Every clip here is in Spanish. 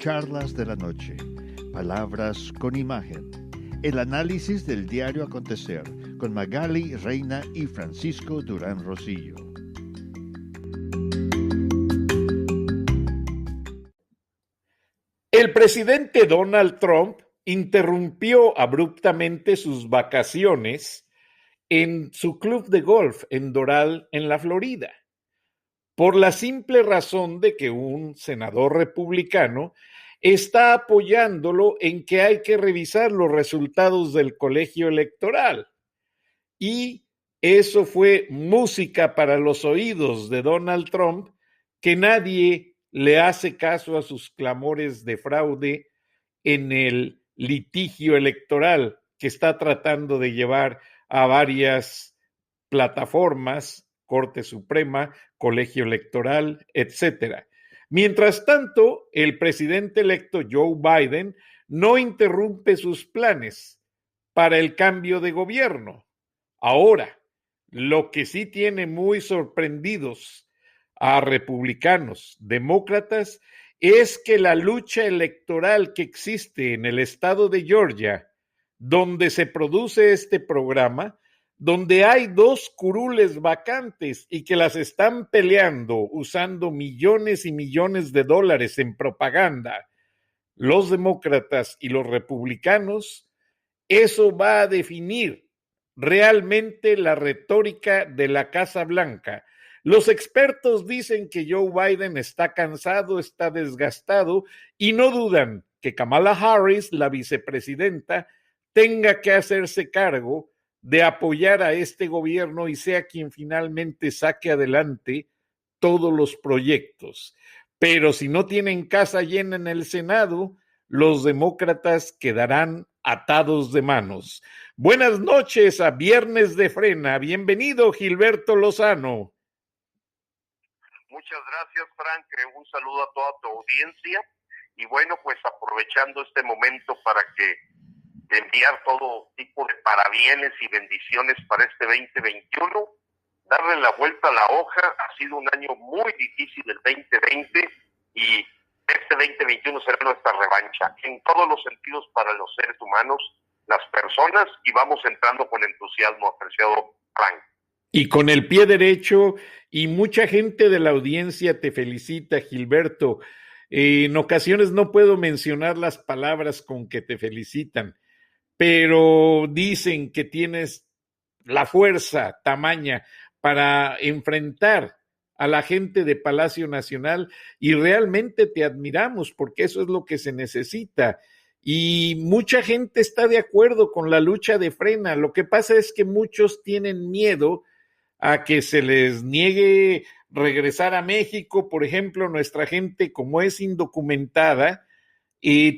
Charlas de la Noche, Palabras con Imagen, el análisis del diario acontecer con Magali Reina y Francisco Durán Rosillo. El presidente Donald Trump interrumpió abruptamente sus vacaciones en su club de golf en Doral, en la Florida, por la simple razón de que un senador republicano está apoyándolo en que hay que revisar los resultados del colegio electoral. Y eso fue música para los oídos de Donald Trump, que nadie le hace caso a sus clamores de fraude en el litigio electoral que está tratando de llevar a varias plataformas, Corte Suprema, Colegio Electoral, etcétera. Mientras tanto, el presidente electo Joe Biden no interrumpe sus planes para el cambio de gobierno. Ahora, lo que sí tiene muy sorprendidos a republicanos, demócratas, es que la lucha electoral que existe en el estado de Georgia, donde se produce este programa, donde hay 2 curules vacantes y que las están peleando usando millones y millones de dólares en propaganda, los demócratas y los republicanos, eso va a definir realmente la retórica de la Casa Blanca. Los expertos dicen que Joe Biden está cansado, está desgastado y no dudan que Kamala Harris, la vicepresidenta, tenga que hacerse cargo de apoyar a este gobierno y sea quien finalmente saque adelante todos los proyectos. Pero si no tienen casa llena en el Senado, los demócratas quedarán atados de manos. Buenas noches a Viernes de Frena. Bienvenido, Gilberto Lozano. Muchas gracias, Frank. Un saludo a toda tu audiencia. Y bueno, pues aprovechando este momento para que enviar todo tipo de parabienes y bendiciones para este 2021, darle la vuelta a la hoja. Ha sido un año muy difícil el 2020 y este 2021 será nuestra revancha en todos los sentidos para los seres humanos, las personas, y vamos entrando con entusiasmo, apreciado Frank. Y con el pie derecho, y mucha gente de la audiencia te felicita, Gilberto. En ocasiones no puedo mencionar las palabras con que te felicitan, pero dicen que tienes la fuerza tamaña para enfrentar a la gente de Palacio Nacional y realmente te admiramos porque eso es lo que se necesita. Y mucha gente está de acuerdo con la lucha de Frena. Lo que pasa es que muchos tienen miedo a que se les niegue regresar a México. Por ejemplo, nuestra gente, como es indocumentada,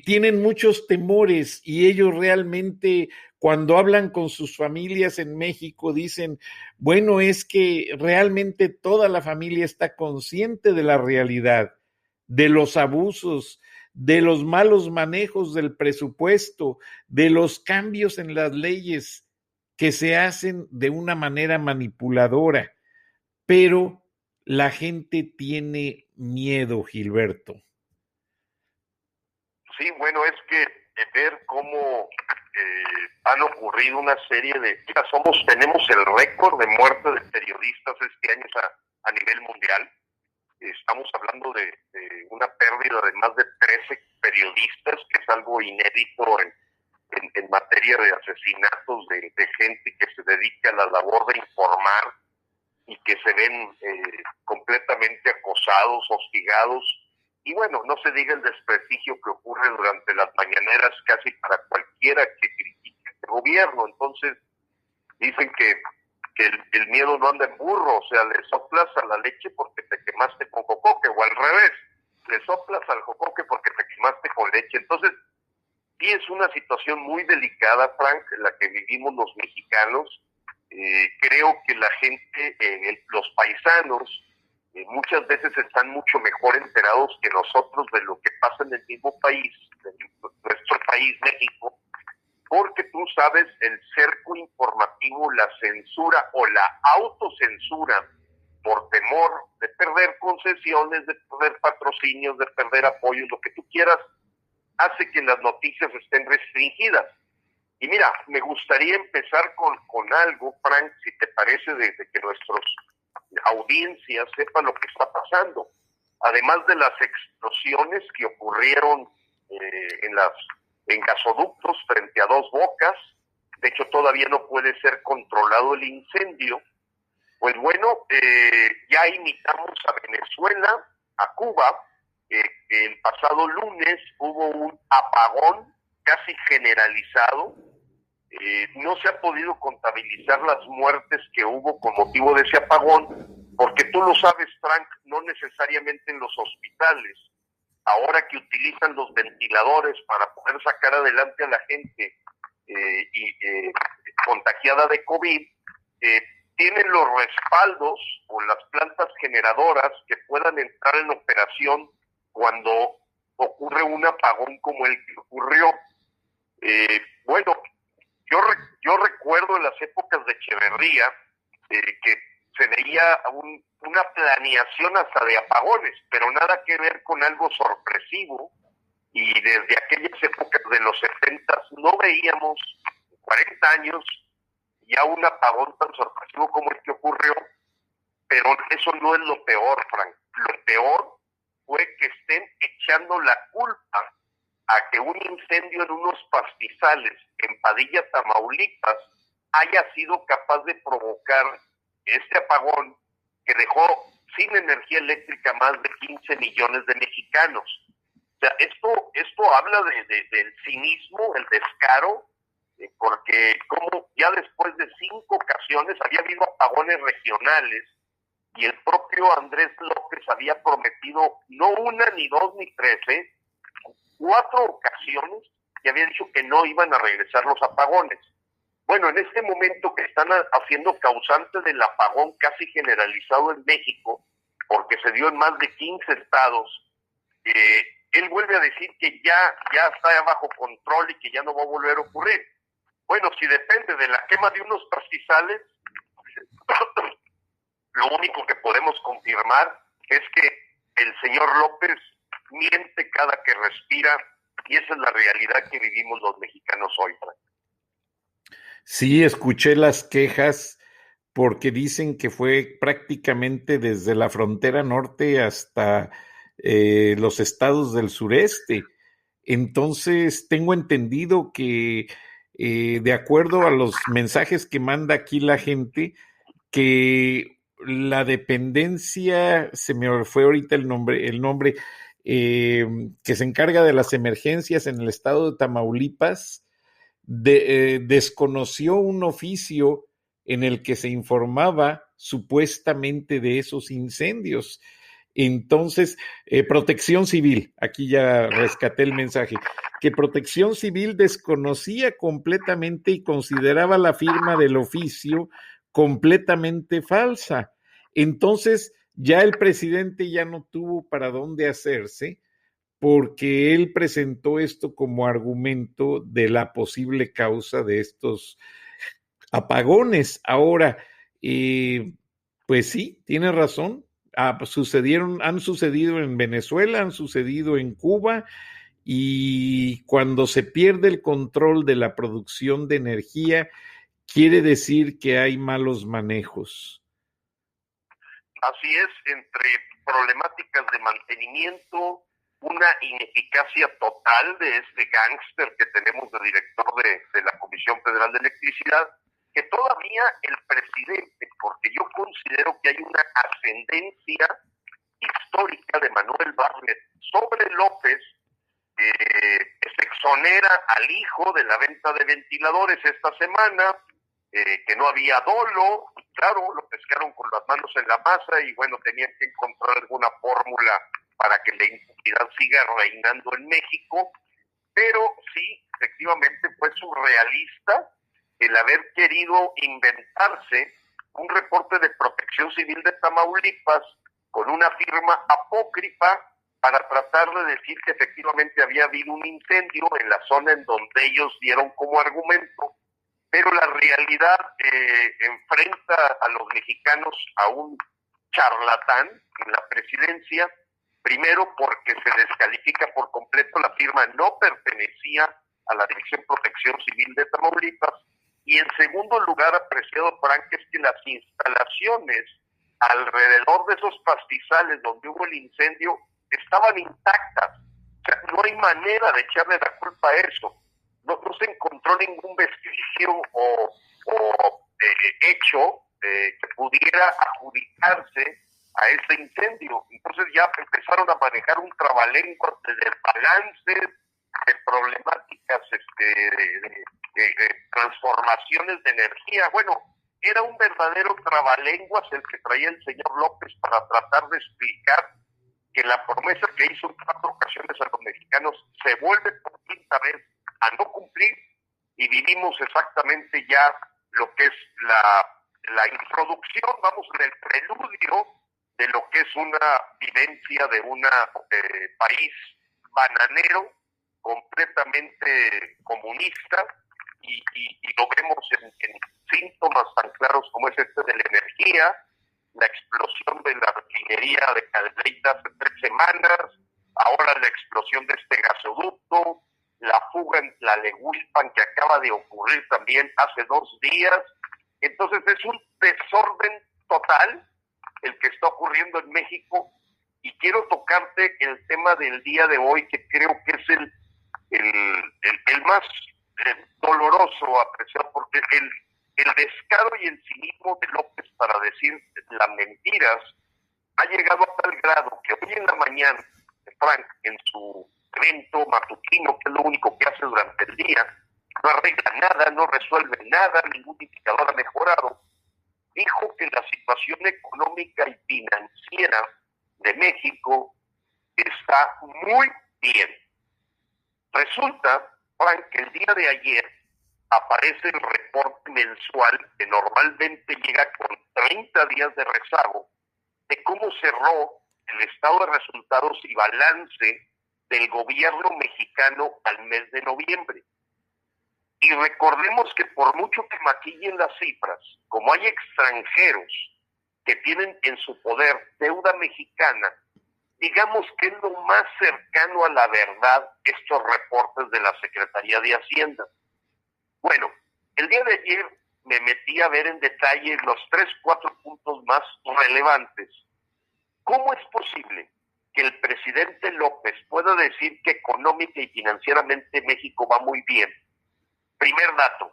tienen muchos temores y ellos realmente, cuando hablan con sus familias en México, dicen, bueno, es que realmente toda la familia está consciente de la realidad, de los abusos, de los malos manejos del presupuesto, de los cambios en las leyes que se hacen de una manera manipuladora, pero la gente tiene miedo, Gilberto. Sí, bueno, es que ver cómo han ocurrido una serie de... Tenemos el récord de muerte de periodistas este año a nivel mundial. Estamos hablando de una pérdida de más de 13 periodistas, que es algo inédito en materia de asesinatos de gente que se dedica a la labor de informar y que se ven completamente acosados, hostigados. Y bueno, no se diga el desprestigio que ocurre durante las mañaneras casi para cualquiera que critique este gobierno. Entonces, dicen que el miedo no anda en burro, o sea, le soplas a la leche porque te quemaste con jocoque, o al revés, le soplas al jocoque porque te quemaste con leche. Entonces, sí es una situación muy delicada, Frank, la que vivimos los mexicanos. Creo que la gente, los paisanos, muchas veces están mucho mejor enterados que nosotros de lo que pasa en el mismo país, en nuestro país, México, porque tú sabes, el cerco informativo, la censura o la autocensura por temor de perder concesiones, de perder patrocinios, de perder apoyos, lo que tú quieras, hace que las noticias estén restringidas. Y mira, me gustaría empezar con algo, Frank, si te parece, de que nuestras audiencias sepan lo que está pasando. Además de las explosiones que ocurrieron en gasoductos frente a Dos Bocas, de hecho todavía no puede ser controlado el incendio, pues bueno, ya imitamos a Venezuela, a Cuba. El pasado lunes hubo un apagón casi generalizado. No se ha podido contabilizar las muertes que hubo con motivo de ese apagón, porque tú lo sabes, Frank, no necesariamente en los hospitales. Ahora que utilizan los ventiladores para poder sacar adelante a la gente contagiada de COVID, tienen los respaldos o las plantas generadoras que puedan entrar en operación cuando ocurre un apagón como el que ocurrió. Bueno, yo recuerdo en las épocas de Echeverría que se veía una planeación hasta de apagones, pero nada que ver con algo sorpresivo, y desde aquellas épocas de los 70 no veíamos 40 años ya un apagón tan sorpresivo como el que ocurrió. Pero eso no es lo peor, Frank. Lo peor fue que estén echando la culpa a que un incendio en unos pastizales en Padilla, Tamaulipas, haya sido capaz de provocar este apagón que dejó sin energía eléctrica más de 15 millones de mexicanos. O sea, esto habla del cinismo, el descaro, porque como ya después de 5 ocasiones había habido apagones regionales, y el propio Andrés López había prometido no 1, ni 2, ni 3, 4 ocasiones, y había dicho que no iban a regresar los apagones. Bueno, en este momento que están haciendo causante del apagón casi generalizado en México, porque se dio en más de 15 estados, él vuelve a decir que ya está bajo control y que ya no va a volver a ocurrir. Bueno, si depende de la quema de unos pastizales, lo único que podemos confirmar es que el señor López miente cada que respira, y esa es la realidad que vivimos los mexicanos hoy, Frank. Sí, escuché las quejas porque dicen que fue prácticamente desde la frontera norte hasta los estados del sureste. Entonces, tengo entendido que de acuerdo a los mensajes que manda aquí la gente, que la dependencia, se me fue ahorita el nombre que se encarga de las emergencias en el estado de Tamaulipas, desconoció un oficio en el que se informaba supuestamente de esos incendios. Entonces, Protección Civil, aquí ya rescaté el mensaje, que Protección Civil desconocía completamente y consideraba la firma del oficio completamente falsa. Entonces, ya el presidente ya no tuvo para dónde hacerse, porque él presentó esto como argumento de la posible causa de estos apagones. Ahora, pues sí, tiene razón. Han sucedido en Venezuela, han sucedido en Cuba, y cuando se pierde el control de la producción de energía, quiere decir que hay malos manejos. Así es, entre problemáticas de mantenimiento, una ineficacia total de este gángster que tenemos de director de la Comisión Federal de Electricidad, que todavía el presidente, porque yo considero que hay una ascendencia histórica de Manuel Bartlett sobre López, que se exonera al hijo de la venta de ventiladores esta semana, que no había dolo. Claro, lo pescaron con las manos en la masa, y bueno, tenían que encontrar alguna fórmula para que la impunidad siga reinando en México. Pero sí, efectivamente fue surrealista el haber querido inventarse un reporte de Protección Civil de Tamaulipas con una firma apócrifa para tratar de decir que efectivamente había habido un incendio en la zona en donde ellos dieron como argumento. Pero la realidad enfrenta a los mexicanos a un charlatán en la presidencia, primero porque se descalifica por completo, la firma no pertenecía a la Dirección de Protección Civil de Tamaulipas, y en segundo lugar, apreciado Frank, es que las instalaciones alrededor de esos pastizales donde hubo el incendio estaban intactas. O sea, no hay manera de echarle la culpa a eso. No se encontró ningún vestigio o hecho que pudiera adjudicarse a ese incendio. Entonces ya empezaron a manejar un trabalenguas de desbalances, de problemáticas, de transformaciones de energía. Bueno, era un verdadero trabalenguas el que traía el señor López para tratar de explicar que la promesa que hizo en 4 ocasiones a los mexicanos se vuelve por quinta vez a no cumplir, y vivimos exactamente ya lo que es la introducción, vamos, en el preludio de lo que es una vivencia de un país bananero, completamente comunista, y lo vemos en síntomas tan claros como es este de la energía, la explosión de la refinería de Caldeita hace 3 semanas, ahora la explosión de este gasoducto, la fuga en Tlaleuilpan que acaba de ocurrir también hace 2 días. Entonces es un desorden total el que está ocurriendo en México, y quiero tocarte el tema del día de hoy, que creo que es el más doloroso, apreciado, porque el descaro y el cinismo de López para decir las mentiras ha llegado a tal grado que hoy en la mañana, Frank, en su evento matutino, que es lo único que hace durante el día, no arregla nada, no resuelve nada, ningún indicador ha mejorado, dijo que la situación económica y financiera de México está muy bien. Resulta, Frank, que el día de ayer aparece el reporte mensual que normalmente llega con 30 días de rezago de cómo cerró el estado de resultados y balance del gobierno mexicano al mes de noviembre. Y recordemos que por mucho que maquillen las cifras, como hay extranjeros que tienen en su poder deuda mexicana, digamos que es lo más cercano a la verdad estos reportes de la Secretaría de Hacienda. Bueno, el día de ayer me metí a ver en detalle los 3-4 puntos más relevantes. ¿Cómo es posible que el presidente López pueda decir que económica y financieramente México va muy bien? Primer dato,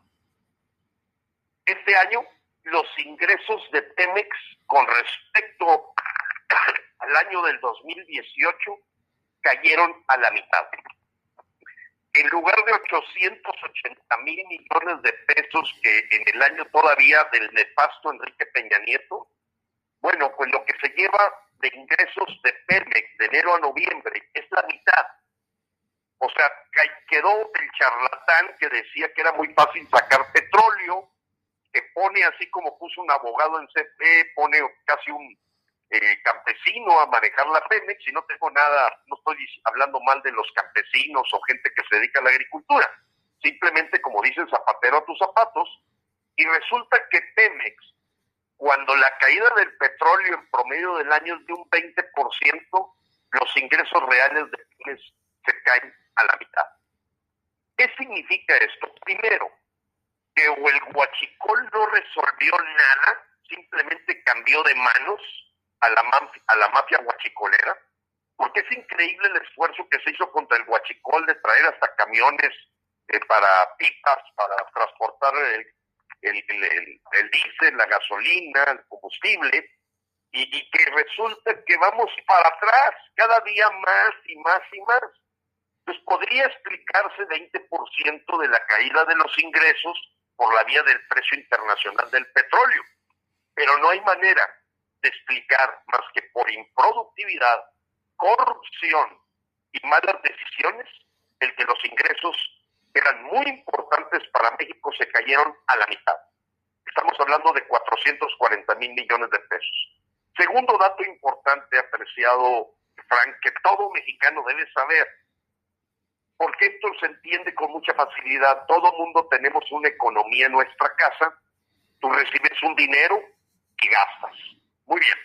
este año los ingresos de Pemex con respecto al año del 2018 cayeron a la mitad. En lugar de 880,000 millones de pesos que en el año todavía del nefasto Enrique Peña Nieto, bueno, pues lo que se lleva de ingresos de Pemex de enero a noviembre es la mitad. O sea, quedó el charlatán que decía que era muy fácil sacar petróleo, que pone, así como puso un abogado en CFE, pone casi un campesino a manejar la Pemex, y no tengo nada, no estoy hablando mal de los campesinos o gente que se dedica a la agricultura, simplemente como dicen, zapatero a tus zapatos. Y resulta que Pemex, cuando la caída del petróleo en promedio del año es de un 20%, los ingresos reales de Pemex se caen a la mitad. ¿Qué significa esto? Primero, que o el huachicol no resolvió nada, simplemente cambió de manos a la mafia huachicolera, porque es increíble el esfuerzo que se hizo contra el huachicol de traer hasta camiones para pipas, para transportar el diésel, la gasolina, el combustible, y que resulta que vamos para atrás cada día más y más y más. Pues podría explicarse 20% de la caída de los ingresos por la vía del precio internacional del petróleo, pero no hay manera de explicar más que por improductividad, corrupción y malas decisiones el que los ingresos que eran muy importantes para México se cayeron a la mitad. Estamos hablando de 440,000 millones de pesos. Segundo dato importante, apreciado Frank, que todo mexicano debe saber, porque esto se entiende con mucha facilidad. Todo mundo tenemos una economía en nuestra casa. Tú recibes un dinero y gastas. Muy bien.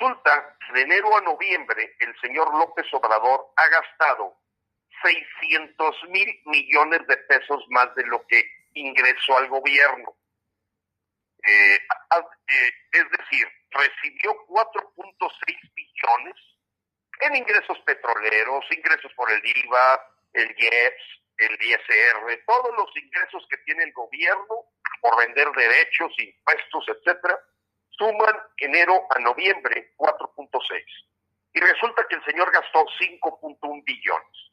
resulta que de enero a noviembre el señor López Obrador ha gastado 600,000 millones de pesos más de lo que ingresó al gobierno. Es decir, recibió 4.6 billones en ingresos petroleros, ingresos por el IVA, el IEPS, el ISR, todos los ingresos que tiene el gobierno por vender derechos, impuestos, etcétera, suman enero a noviembre 4.6. Y resulta que el señor gastó 5.1 billones.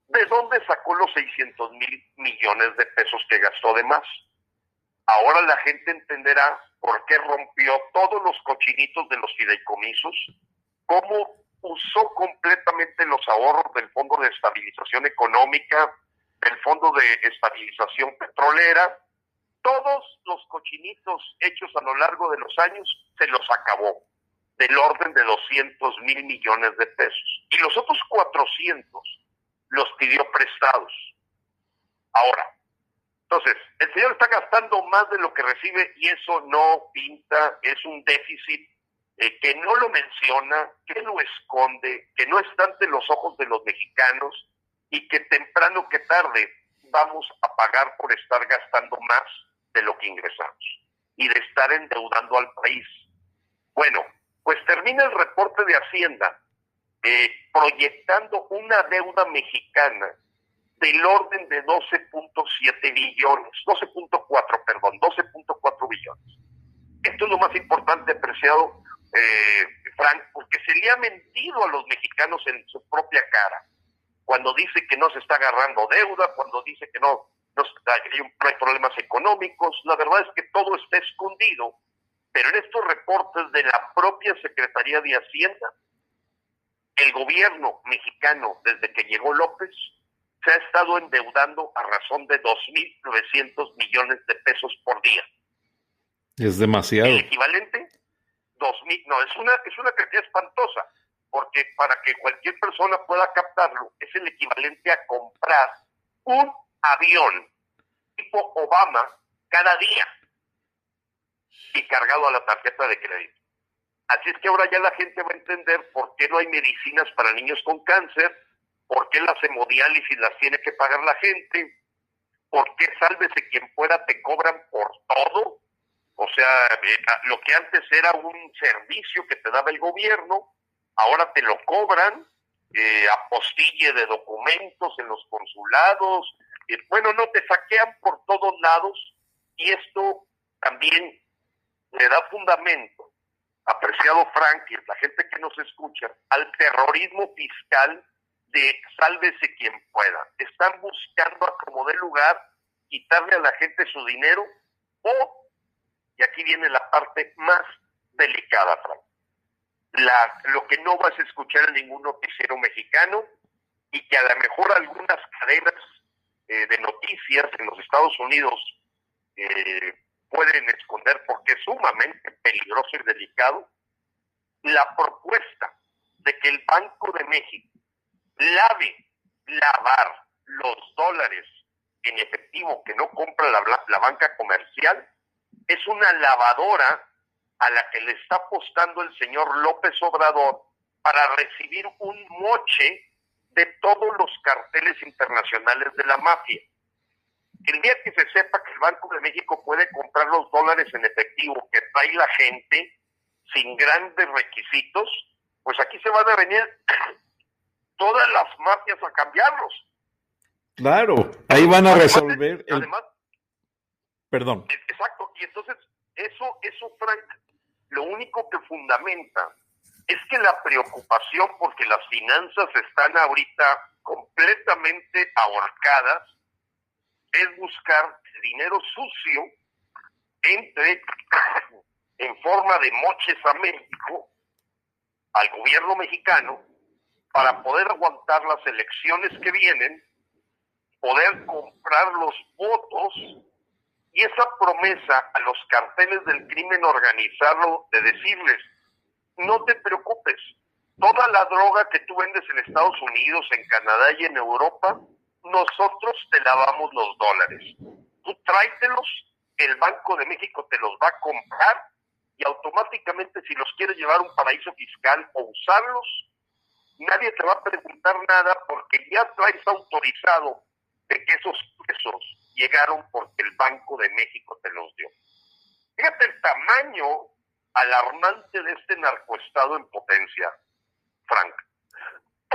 ¿De dónde sacó los 600,000 millones de pesos que gastó de más? Ahora la gente entenderá por qué rompió todos los cochinitos de los fideicomisos, cómo usó completamente los ahorros del Fondo de Estabilización Económica, del Fondo de Estabilización Petrolera. Todos los cochinitos hechos a lo largo de los años se los acabó, del orden de 200,000 millones de pesos. Y los otros 400 los pidió prestados. Ahora, entonces, el señor está gastando más de lo que recibe y eso no pinta, es un déficit que no lo menciona, que lo esconde, que no está ante los ojos de los mexicanos y que temprano que tarde vamos a pagar por estar gastando más de lo que ingresamos y de estar endeudando al país. Bueno, pues termina el reporte de Hacienda proyectando una deuda mexicana del orden de 12.7 billones, 12.4 billones. Esto es lo más importante, apreciado Frank, porque se le ha mentido a los mexicanos en su propia cara, cuando dice que no se está agarrando deuda, cuando dice que no hay problemas económicos. La verdad es que todo está escondido, pero en estos reportes de la propia Secretaría de Hacienda, el gobierno mexicano, desde que llegó López, se ha estado endeudando a razón de 2.900 millones de pesos por día. Es demasiado. El equivalente, 2.000, no, es una cantidad espantosa, porque para que cualquier persona pueda captarlo, es el equivalente a comprar un avión tipo Obama cada día y cargado a la tarjeta de crédito. Así es que ahora ya la gente va a entender por qué no hay medicinas para niños con cáncer, por qué las hemodiálisis las tiene que pagar la gente, por qué sálvese quien pueda te cobran por todo. O sea, lo que antes era un servicio que te daba el gobierno, ahora te lo cobran, apostille de documentos en los consulados, bueno, no, te saquean por todos lados, y esto también le da fundamento, apreciado Frank y la gente que nos escucha, al terrorismo fiscal de sálvese quien pueda. Están buscando a como dé lugar quitarle a la gente su dinero o, y aquí viene la parte más delicada, Frank, lo que no vas a escuchar en ningún noticiero mexicano y que a lo mejor algunas cadenas de noticias en los Estados Unidos pueden esconder porque es sumamente peligroso y delicado, la propuesta de que el Banco de México lavar los dólares en efectivo que no compra la banca comercial es una lavadora a la que le está apostando el señor López Obrador para recibir un moche de todos los carteles internacionales de la mafia. El día que se sepa que el Banco de México puede comprar los dólares en efectivo que trae la gente sin grandes requisitos, pues aquí se van a venir todas las mafias a cambiarlos. Claro, ahí van a resolver además, Perdón. Exacto, y entonces eso, Frank, lo único que fundamenta es que la preocupación porque las finanzas están ahorita completamente ahorcadas es buscar dinero sucio entre en forma de moches a México, al gobierno mexicano, para poder aguantar las elecciones que vienen, poder comprar los votos, y esa promesa a los carteles del crimen organizado de decirles, no te preocupes, toda la droga que tú vendes en Estados Unidos, en Canadá y en Europa, nosotros te lavamos los dólares. Tú tráetelos, el Banco de México te los va a comprar y automáticamente si los quieres llevar a un paraíso fiscal o usarlos, nadie te va a preguntar nada porque ya traes autorizado de que esos pesos llegaron porque el Banco de México te los dio. Fíjate el tamaño alarmante de este narcoestado en potencia, Frank.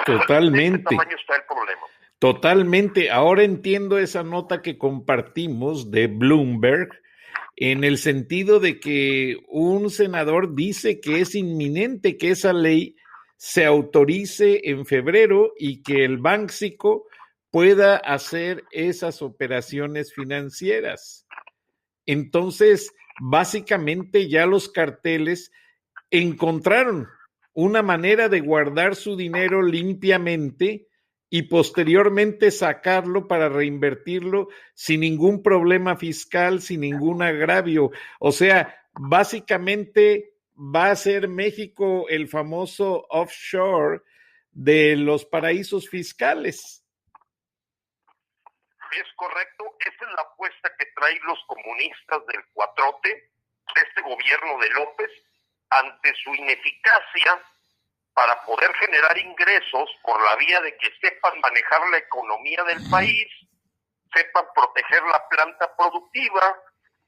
Totalmente. De este tamaño está el problema. Totalmente. Ahora entiendo esa nota que compartimos de Bloomberg en el sentido de que un senador dice que es inminente que esa ley se autorice en febrero y que el Banxico pueda hacer esas operaciones financieras. Entonces, básicamente ya los carteles encontraron una manera de guardar su dinero limpiamente y posteriormente sacarlo para reinvertirlo sin ningún problema fiscal, sin ningún agravio. O sea, básicamente va a ser México el famoso offshore de los paraísos fiscales. Es correcto, esa es la apuesta que traen los comunistas del cuatrote, de este gobierno de López, ante su ineficacia para poder generar ingresos por la vía de que sepan manejar la economía del país, sepan proteger la planta productiva,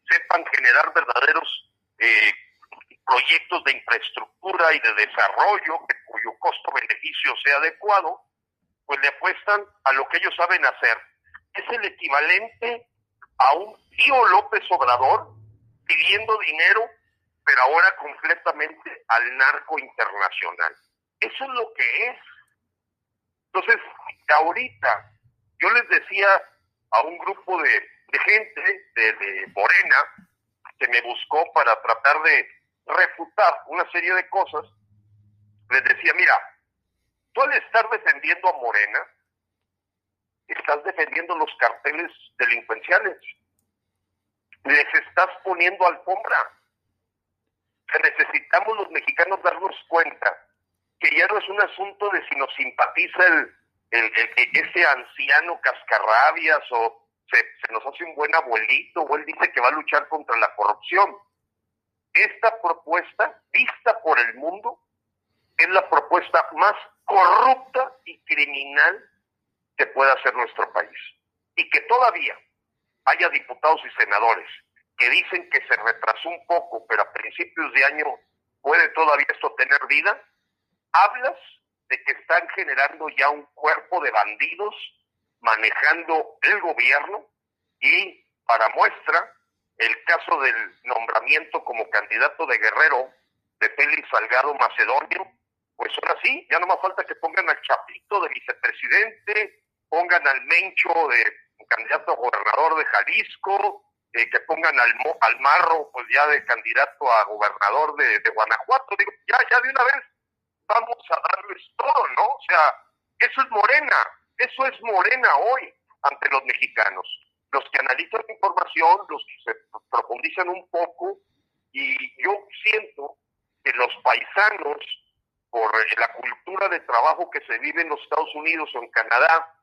sepan generar verdaderos proyectos de infraestructura y de desarrollo cuyo costo-beneficio sea adecuado, pues le apuestan a lo que ellos saben hacer. Es el equivalente a un tío López Obrador pidiendo dinero, pero ahora completamente al narco internacional. Eso es lo que es. Entonces, ahorita, yo les decía a un grupo de gente de Morena que me buscó para tratar de refutar una serie de cosas, les decía, mira, tú al estar defendiendo a Morena, estás defendiendo los carteles delincuenciales, les estás poniendo alfombra. Necesitamos los mexicanos darnos cuenta que ya no es un asunto de si nos simpatiza ese anciano cascarrabias o se nos hace un buen abuelito o él dice que va a luchar contra la corrupción. Esta propuesta, vista por el mundo, es la propuesta más corrupta y criminal que pueda hacer nuestro país. Y que todavía haya diputados y senadores que dicen que se retrasó un poco, pero a principios de año puede todavía esto tener vida, hablas de que están generando ya un cuerpo de bandidos manejando el gobierno y, para muestra, el caso del nombramiento como candidato de Guerrero de Félix Salgado Macedonio, pues ahora sí, ya no más falta que pongan al Chapito de vicepresidente, pongan al Mencho de candidato a gobernador de Jalisco, que pongan al Marro pues ya de candidato a gobernador de Guanajuato. Digo, ya de una vez vamos a darles todo, ¿no? O sea, eso es Morena hoy ante los mexicanos. Los que analizan la información, los que se profundizan un poco, y yo siento que los paisanos, por la cultura de trabajo que se vive en los Estados Unidos o en Canadá,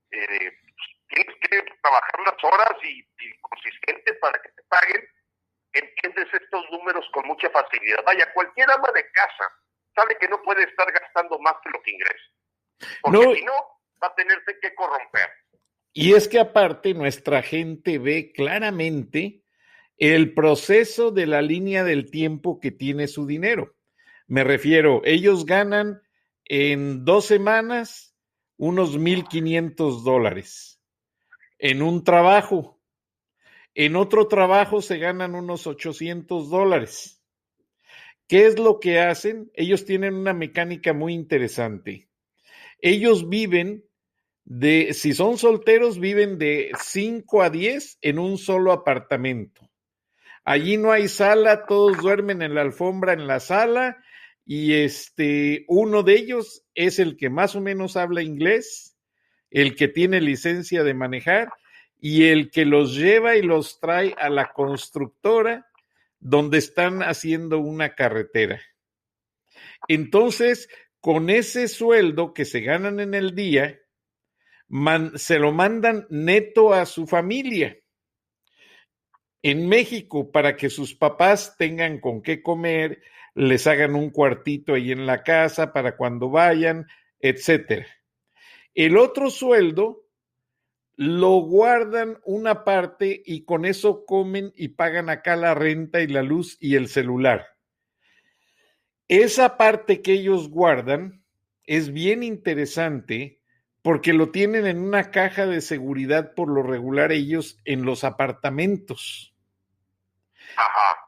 tienes que trabajar las horas y consistente para que te paguen, entiendes estos números con mucha facilidad. Vaya, cualquier ama de casa sabe que no puede estar gastando más que lo que ingresa, porque si no, va a tenerse que corromper. Y es que aparte nuestra gente ve claramente el proceso de la línea del tiempo que tiene su dinero. Me refiero, ellos ganan en 2 semanas unos $1,500 en un trabajo. En otro trabajo se ganan unos $800. ¿Qué es lo que hacen? Ellos tienen una mecánica muy interesante. Ellos viven si son solteros, viven de 5 a 10 en un solo apartamento. Allí no hay sala, todos duermen en la alfombra en la sala y uno de ellos es el que más o menos habla inglés, el que tiene licencia de manejar y el que los lleva y los trae a la constructora donde están haciendo una carretera. Entonces, con ese sueldo que se ganan en el día, se lo mandan neto a su familia. En México, para que sus papás tengan con qué comer, les hagan un cuartito ahí en la casa para cuando vayan, etcétera. El otro sueldo lo guardan una parte y con eso comen y pagan acá la renta y la luz y el celular. Esa parte que ellos guardan es bien interesante porque lo tienen en una caja de seguridad por lo regular ellos en los apartamentos.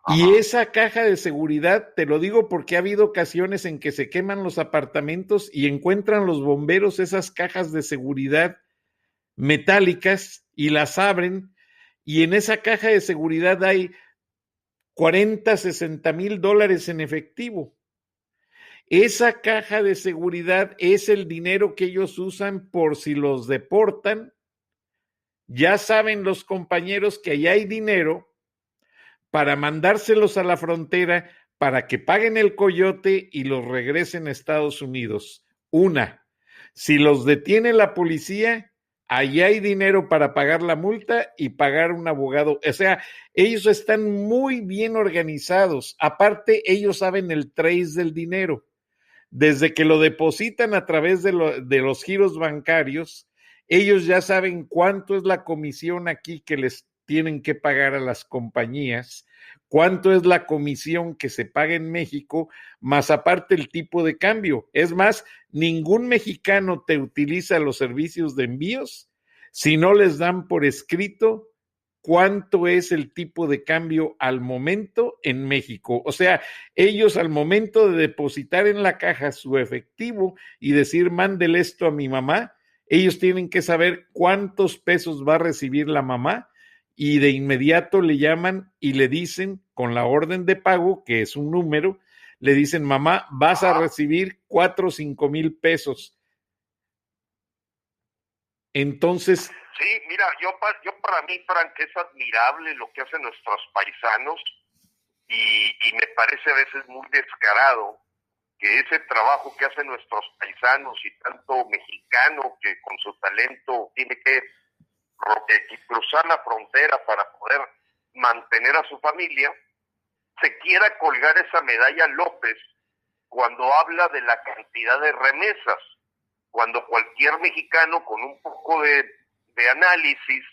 Y esa caja de seguridad, te lo digo porque ha habido ocasiones en que se queman los apartamentos y encuentran los bomberos esas cajas de seguridad metálicas y las abren y en esa caja de seguridad hay 40, 60 mil dólares en efectivo. Esa caja de seguridad es el dinero que ellos usan por si los deportan. Ya saben los compañeros que allá hay dinero para mandárselos a la frontera para que paguen el coyote y los regresen a Estados Unidos. Una, si los detiene la policía, allá hay dinero para pagar la multa y pagar un abogado. O sea, ellos están muy bien organizados. Aparte, ellos saben el trace del dinero. Desde que lo depositan a través de los giros bancarios, ellos ya saben cuánto es la comisión aquí que les tienen que pagar a las compañías, cuánto es la comisión que se paga en México, más aparte el tipo de cambio. Es más, ningún mexicano te utiliza los servicios de envíos si no les dan por escrito cuánto es el tipo de cambio al momento en México. O sea, ellos al momento de depositar en la caja su efectivo y decir, mándele esto a mi mamá, ellos tienen que saber cuántos pesos va a recibir la mamá y de inmediato le llaman y le dicen con la orden de pago, que es un número, le dicen, mamá, vas a recibir 4 o 5 mil pesos. Entonces... Sí, mira, yo para mí, Frank, es admirable lo que hacen nuestros paisanos y me parece a veces muy descarado que ese trabajo que hacen nuestros paisanos y tanto mexicano que con su talento tiene que cruzar la frontera para poder mantener a su familia, se quiera colgar esa medalla López cuando habla de la cantidad de remesas, cuando cualquier mexicano con un poco de análisis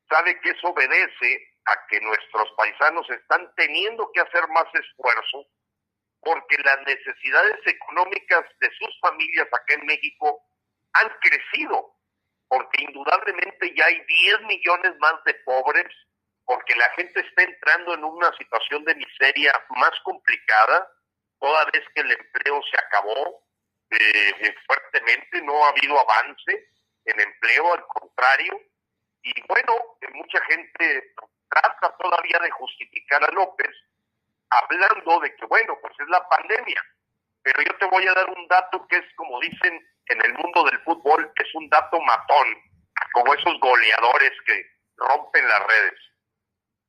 sabe que eso obedece a que nuestros paisanos están teniendo que hacer más esfuerzo porque las necesidades económicas de sus familias acá en México han crecido, porque indudablemente ya hay 10 millones más de pobres, porque la gente está entrando en una situación de miseria más complicada, toda vez que el empleo se acabó fuertemente, no ha habido avance en empleo, al contrario, y bueno, mucha gente trata todavía de justificar a López hablando de que, bueno, pues es la pandemia, pero yo te voy a dar un dato que es, como dicen en el mundo del fútbol, es un dato matón, como esos goleadores que rompen las redes.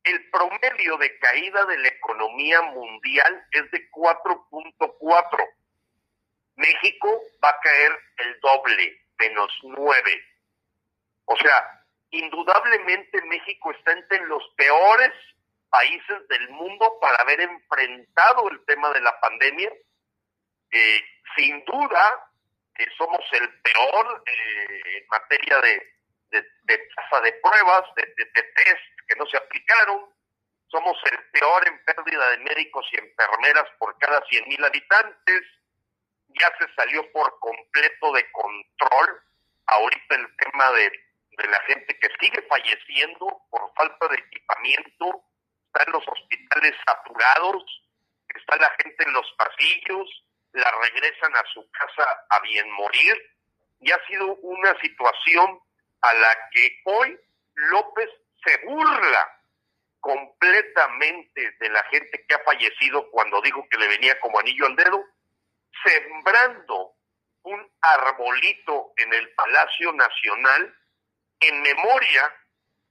El promedio de caída de la economía mundial es de 4.4. México va a caer el doble, -9. O sea, indudablemente México está entre los peores países del mundo para haber enfrentado el tema de la pandemia. Sin duda, somos el peor en materia de tasa de pruebas, de test que no se aplicaron. Somos el peor en pérdida de médicos y enfermeras por cada 100,000 habitantes. Ya se salió por completo de control ahorita el tema de la gente que sigue falleciendo por falta de equipamiento. Están los hospitales saturados, está la gente en los pasillos, la regresan a su casa a bien morir, y ha sido una situación a la que hoy López se burla completamente de la gente que ha fallecido cuando dijo que le venía como anillo al dedo, sembrando un arbolito en el Palacio Nacional en memoria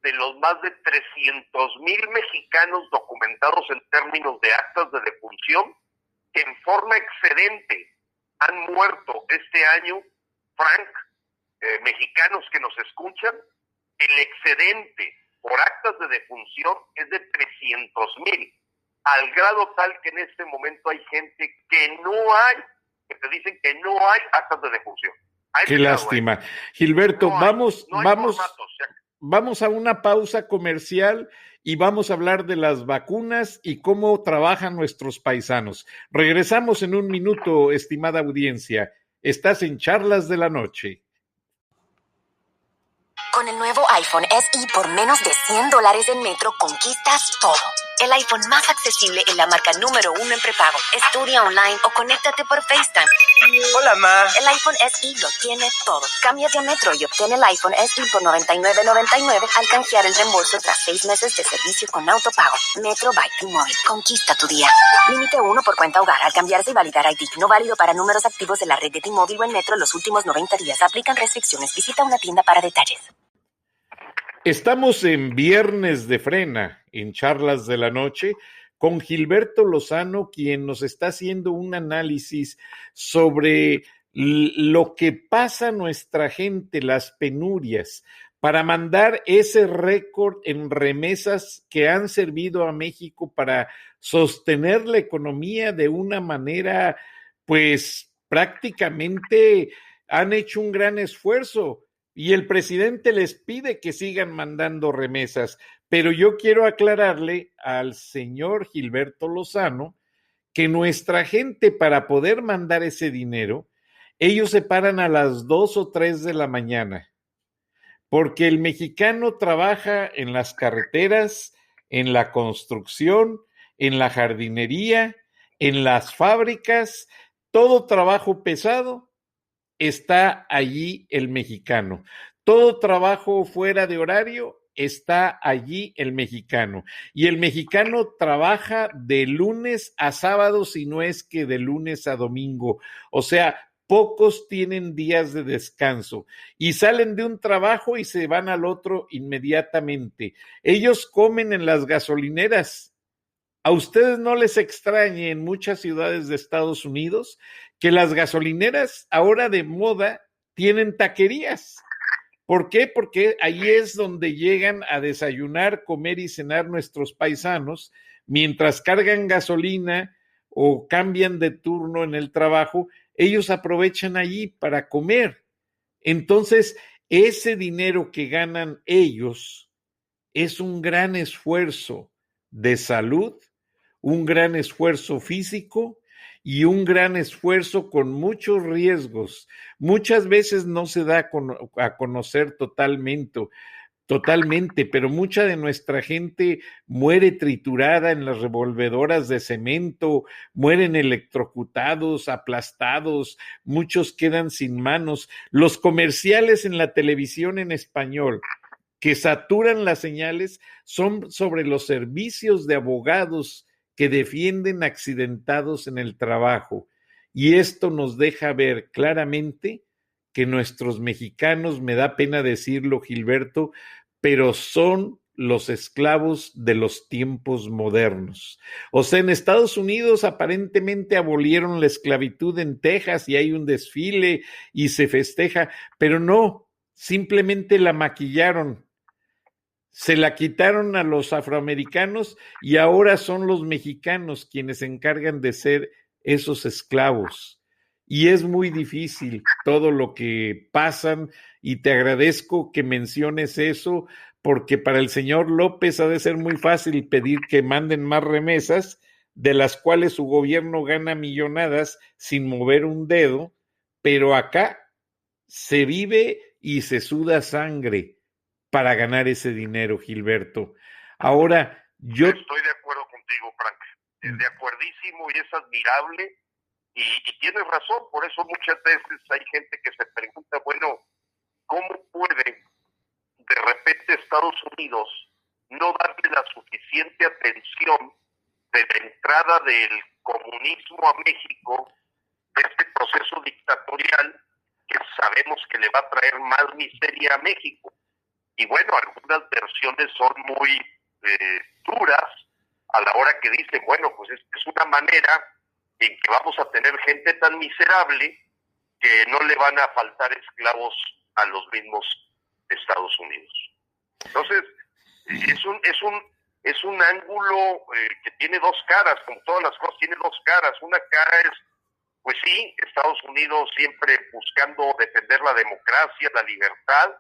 de los más de 300,000 mexicanos documentados en términos de actas de defunción que en forma excedente han muerto este año, Frank, mexicanos que nos escuchan, el excedente por actas de defunción es de 300,000, al grado tal que en este momento hay gente que te dicen que no hay actas de defunción. Qué lástima. Gilberto, vamos a una pausa comercial y vamos a hablar de las vacunas y cómo trabajan nuestros paisanos. Regresamos en un minuto, estimada audiencia. Estás en Charlas de la Noche. Con el nuevo iPhone SE por menos de $100 en Metro conquistas todo. El iPhone más accesible en la marca número 1 en prepago. Estudia online o conéctate por FaceTime. Hola, ma. El iPhone SE lo tiene todo. Cámbiate a Metro y obtén el iPhone SE por $99.99 al canjear el reembolso tras 6 meses de servicio con autopago. Metro by T-Mobile. Conquista tu día. Límite 1 por cuenta hogar al cambiarse y validar ID. No válido para números activos de la red de T-Mobile o en Metro los últimos 90 días. Aplican restricciones. Visita una tienda para detalles. Estamos en Viernes de Frena, en Charlas de la Noche, con Gilberto Lozano, quien nos está haciendo un análisis sobre lo que pasa a nuestra gente, las penurias, para mandar ese récord en remesas que han servido a México para sostener la economía de una manera, pues prácticamente han hecho un gran esfuerzo. Y el presidente les pide que sigan mandando remesas, pero yo quiero aclararle al señor Gilberto Lozano que nuestra gente, para poder mandar ese dinero, ellos se paran a las 2 o 3 de la mañana, porque el mexicano trabaja en las carreteras, en la construcción, en la jardinería, en las fábricas, todo trabajo pesado. Está allí el mexicano. Todo trabajo fuera de horario, está allí el mexicano. Y el mexicano trabaja de lunes a sábado, si no es que de lunes a domingo. O sea, pocos tienen días de descanso y salen de un trabajo y se van al otro inmediatamente. Ellos comen en las gasolineras. ¿A ustedes no les extrañe en muchas ciudades de Estados Unidos que las gasolineras ahora de moda tienen taquerías? ¿Por qué? Porque ahí es donde llegan a desayunar, comer y cenar nuestros paisanos, mientras cargan gasolina o cambian de turno en el trabajo, ellos aprovechan allí para comer. Entonces, ese dinero que ganan ellos es un gran esfuerzo de salud, un gran esfuerzo físico y un gran esfuerzo con muchos riesgos. Muchas veces no se da a conocer totalmente, pero mucha de nuestra gente muere triturada en las revolvedoras de cemento, mueren electrocutados, aplastados, muchos quedan sin manos. Los comerciales en la televisión en español que saturan las señales son sobre los servicios de abogados que defienden accidentados en el trabajo. Y esto nos deja ver claramente que nuestros mexicanos, me da pena decirlo, Gilberto, pero son los esclavos de los tiempos modernos. O sea, en Estados Unidos aparentemente abolieron la esclavitud en Texas y hay un desfile y se festeja, pero no, simplemente la maquillaron. Se la quitaron a los afroamericanos y ahora son los mexicanos quienes se encargan de ser esos esclavos. Y es muy difícil todo lo que pasan y te agradezco que menciones eso porque para el señor López ha de ser muy fácil pedir que manden más remesas de las cuales su gobierno gana millonadas sin mover un dedo, pero acá se vive y se suda sangre para ganar ese dinero, Gilberto. Ahora, yo estoy de acuerdo contigo, Frank. Es de acuerdísimo y es admirable y tienes razón. Por eso muchas veces hay gente que se pregunta, bueno, ¿cómo puede de repente Estados Unidos no darle la suficiente atención de la entrada del comunismo a México, de este proceso dictatorial que sabemos que le va a traer más miseria a México? Y bueno, algunas versiones son muy duras a la hora que dicen, bueno, pues es una manera en que vamos a tener gente tan miserable que no le van a faltar esclavos a los mismos Estados Unidos. Entonces, Es un ángulo que tiene dos caras, como todas las cosas, tiene dos caras. Una cara es, pues sí, Estados Unidos siempre buscando defender la democracia, la libertad,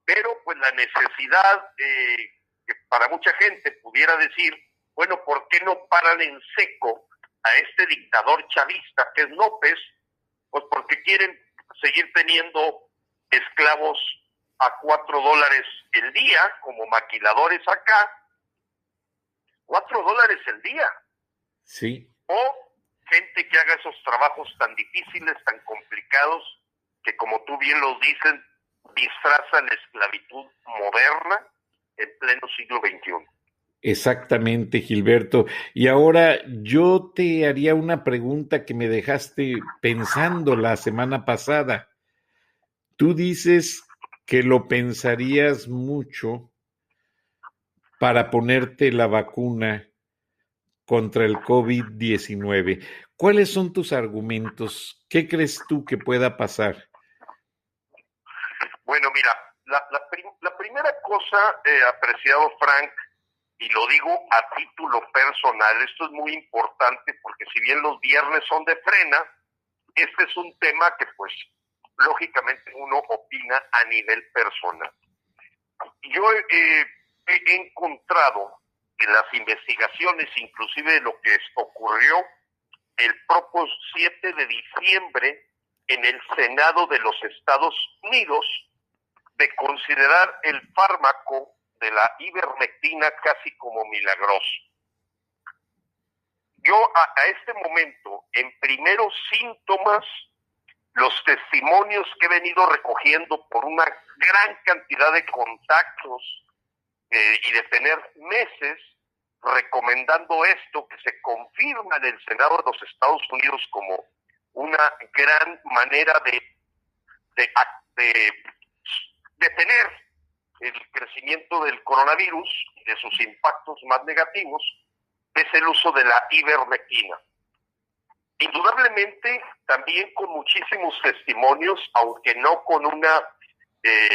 pero pues la necesidad que para mucha gente pudiera decir, bueno, ¿por qué no paran en seco a este dictador chavista que es López? Pues porque quieren seguir teniendo esclavos a $4 el día, como maquiladores acá, $4 el día. Sí. O gente que haga esos trabajos tan difíciles, tan complicados, que como tú bien los dices, disfrazan la esclavitud moderna en pleno siglo XXI. Exactamente, Gilberto. Y ahora yo te haría una pregunta que me dejaste pensando la semana pasada. Tú dices que lo pensarías mucho para ponerte la vacuna contra el COVID-19. ¿Cuáles son tus argumentos? ¿Qué crees tú que pueda pasar? Bueno, mira, la primera cosa, apreciado Frank, y lo digo a título personal, esto es muy importante porque si bien los viernes son de frena, este es un tema que pues lógicamente uno opina a nivel personal. Yo he encontrado en las investigaciones, inclusive de lo que ocurrió el propio 7 de diciembre en el Senado de los Estados Unidos, de considerar el fármaco de la ivermectina casi como milagroso. Yo a este momento, en primeros síntomas, los testimonios que he venido recogiendo por una gran cantidad de contactos y de tener meses recomendando esto, que se confirma en el Senado de los Estados Unidos como una gran manera de detener el crecimiento del coronavirus y de sus impactos más negativos, es el uso de la ivermectina. Indudablemente, también con muchísimos testimonios, aunque no con una,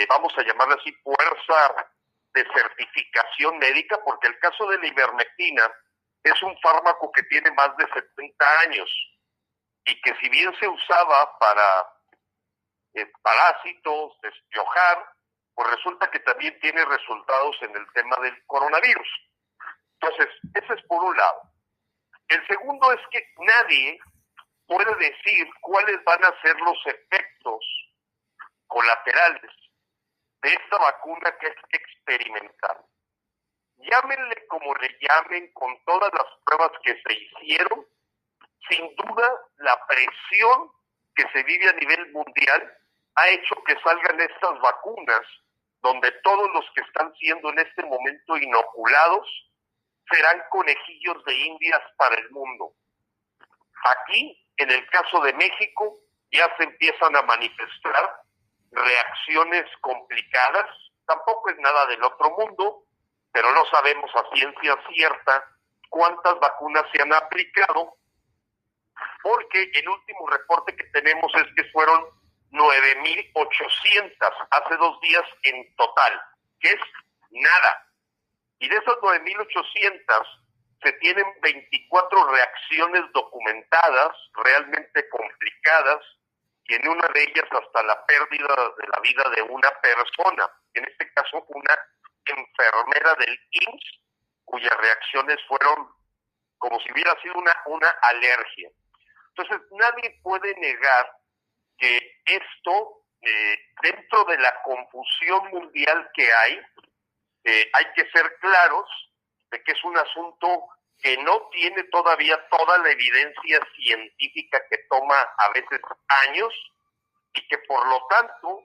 vamos a llamarla así, fuerza de certificación médica, porque el caso de la ivermectina es un fármaco que tiene más de 70 años y que si bien se usaba para parásitos, despiojar, pues resulta que también tiene resultados en el tema del coronavirus. Entonces, ese es por un lado. El segundo es que nadie puede decir cuáles van a ser los efectos colaterales de esta vacuna que es experimental. Llámenle como le llamen, con todas las pruebas que se hicieron, sin duda la presión que se vive a nivel mundial ha hecho que salgan estas vacunas, donde todos los que están siendo en este momento inoculados serán conejillos de indias para el mundo. Aquí, en el caso de México, ya se empiezan a manifestar reacciones complicadas. Tampoco es nada del otro mundo, pero no sabemos a ciencia cierta cuántas vacunas se han aplicado, porque el último reporte que tenemos es que fueron 9,800 hace 2 días en total, que es nada. Y de esas 9,800 se tienen 24 reacciones documentadas, realmente complicadas, y en una de ellas hasta la pérdida de la vida de una persona, en este caso una enfermera del IMSS, cuyas reacciones fueron como si hubiera sido una alergia. Entonces nadie puede negar que esto, dentro de la confusión mundial que hay que ser claros de que es un asunto que no tiene todavía toda la evidencia científica que toma a veces años y que por lo tanto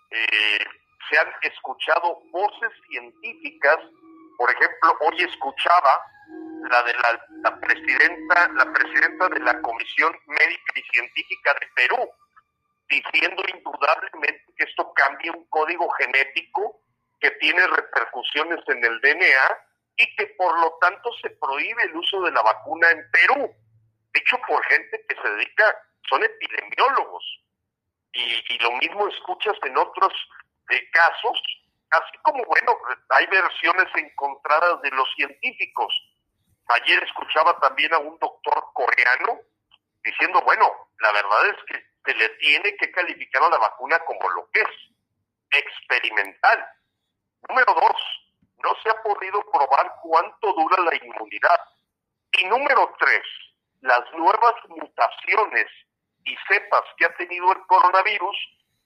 se han escuchado voces científicas. Por ejemplo, hoy escuchaba la de la presidenta de la Comisión Médica y Científica de Perú, diciendo indudablemente que esto cambia un código genético que tiene repercusiones en el DNA y que por lo tanto se prohíbe el uso de la vacuna en Perú, dicho por gente que se dedica, son epidemiólogos, y lo mismo escuchas en otros casos así como, bueno, hay versiones encontradas de los científicos. Ayer escuchaba también a un doctor coreano diciendo, bueno, la verdad es que se le tiene que calificar a la vacuna como lo que es, experimental. Número 2, no se ha podido probar cuánto dura la inmunidad. Y número 3, las nuevas mutaciones y cepas que ha tenido el coronavirus,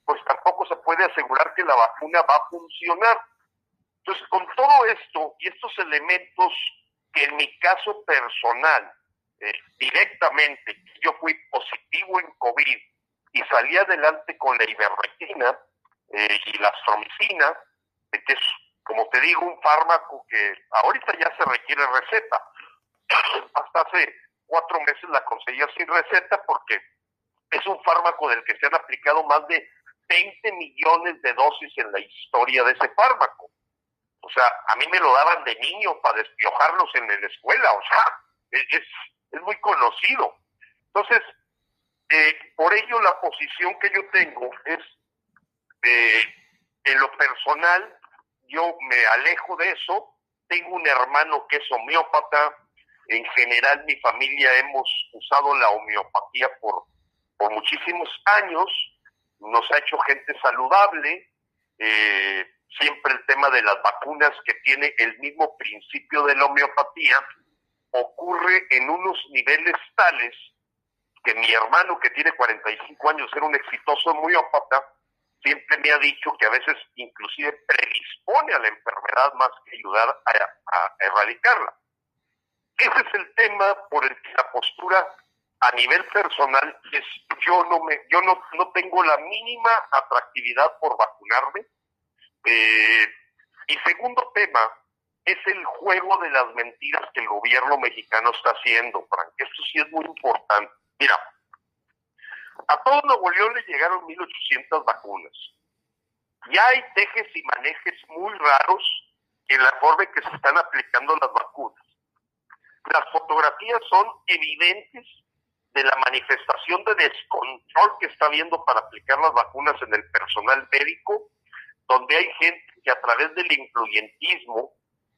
pues tampoco se puede asegurar que la vacuna va a funcionar. Entonces, con todo esto y estos elementos que en mi caso personal, directamente, yo fui positivo en COVID y salí adelante con la ivermectina y la astromicina, que es, como te digo, un fármaco que ahorita ya se requiere receta. Hasta hace 4 meses la conseguía sin receta porque es un fármaco del que se han aplicado más de 20 millones de dosis en la historia de ese fármaco. O sea, a mí me lo daban de niño para despiojarlos en la escuela, o sea, es muy conocido. Entonces, por ello la posición que yo tengo es, en lo personal, yo me alejo de eso. Tengo un hermano que es homeópata. En general, mi familia hemos usado la homeopatía por muchísimos años. Nos ha hecho gente saludable. Siempre el tema de las vacunas, que tiene el mismo principio de la homeopatía, ocurre en unos niveles tales que mi hermano, que tiene 45 años, era un exitoso homeópata, siempre me ha dicho que a veces inclusive predispone a la enfermedad más que ayudar a erradicarla. Ese es el tema por el que la postura a nivel personal es: yo no tengo la mínima atractividad por vacunarme. Y segundo tema es el juego de las mentiras que el gobierno mexicano está haciendo, Frank. Esto sí es muy importante. Mira, a todo Nuevo León le llegaron 1,800 vacunas. Ya hay tejes y manejes muy raros en la forma en que se están aplicando las vacunas. Las fotografías son evidentes de la manifestación de descontrol que está habiendo para aplicar las vacunas en el personal médico, donde hay gente que a través del influyentismo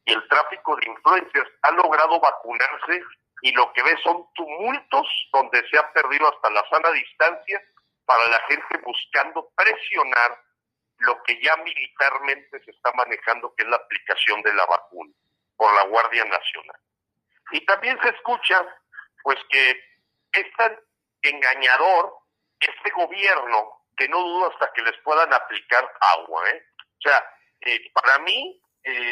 y el tráfico de influencias ha logrado vacunarse, y lo que ves son tumultos donde se ha perdido hasta la sana distancia para la gente buscando presionar lo que ya militarmente se está manejando, que es la aplicación de la vacuna por la Guardia Nacional. Y también se escucha pues que es tan engañador este gobierno que no dudo hasta que les puedan aplicar agua, O sea, para mí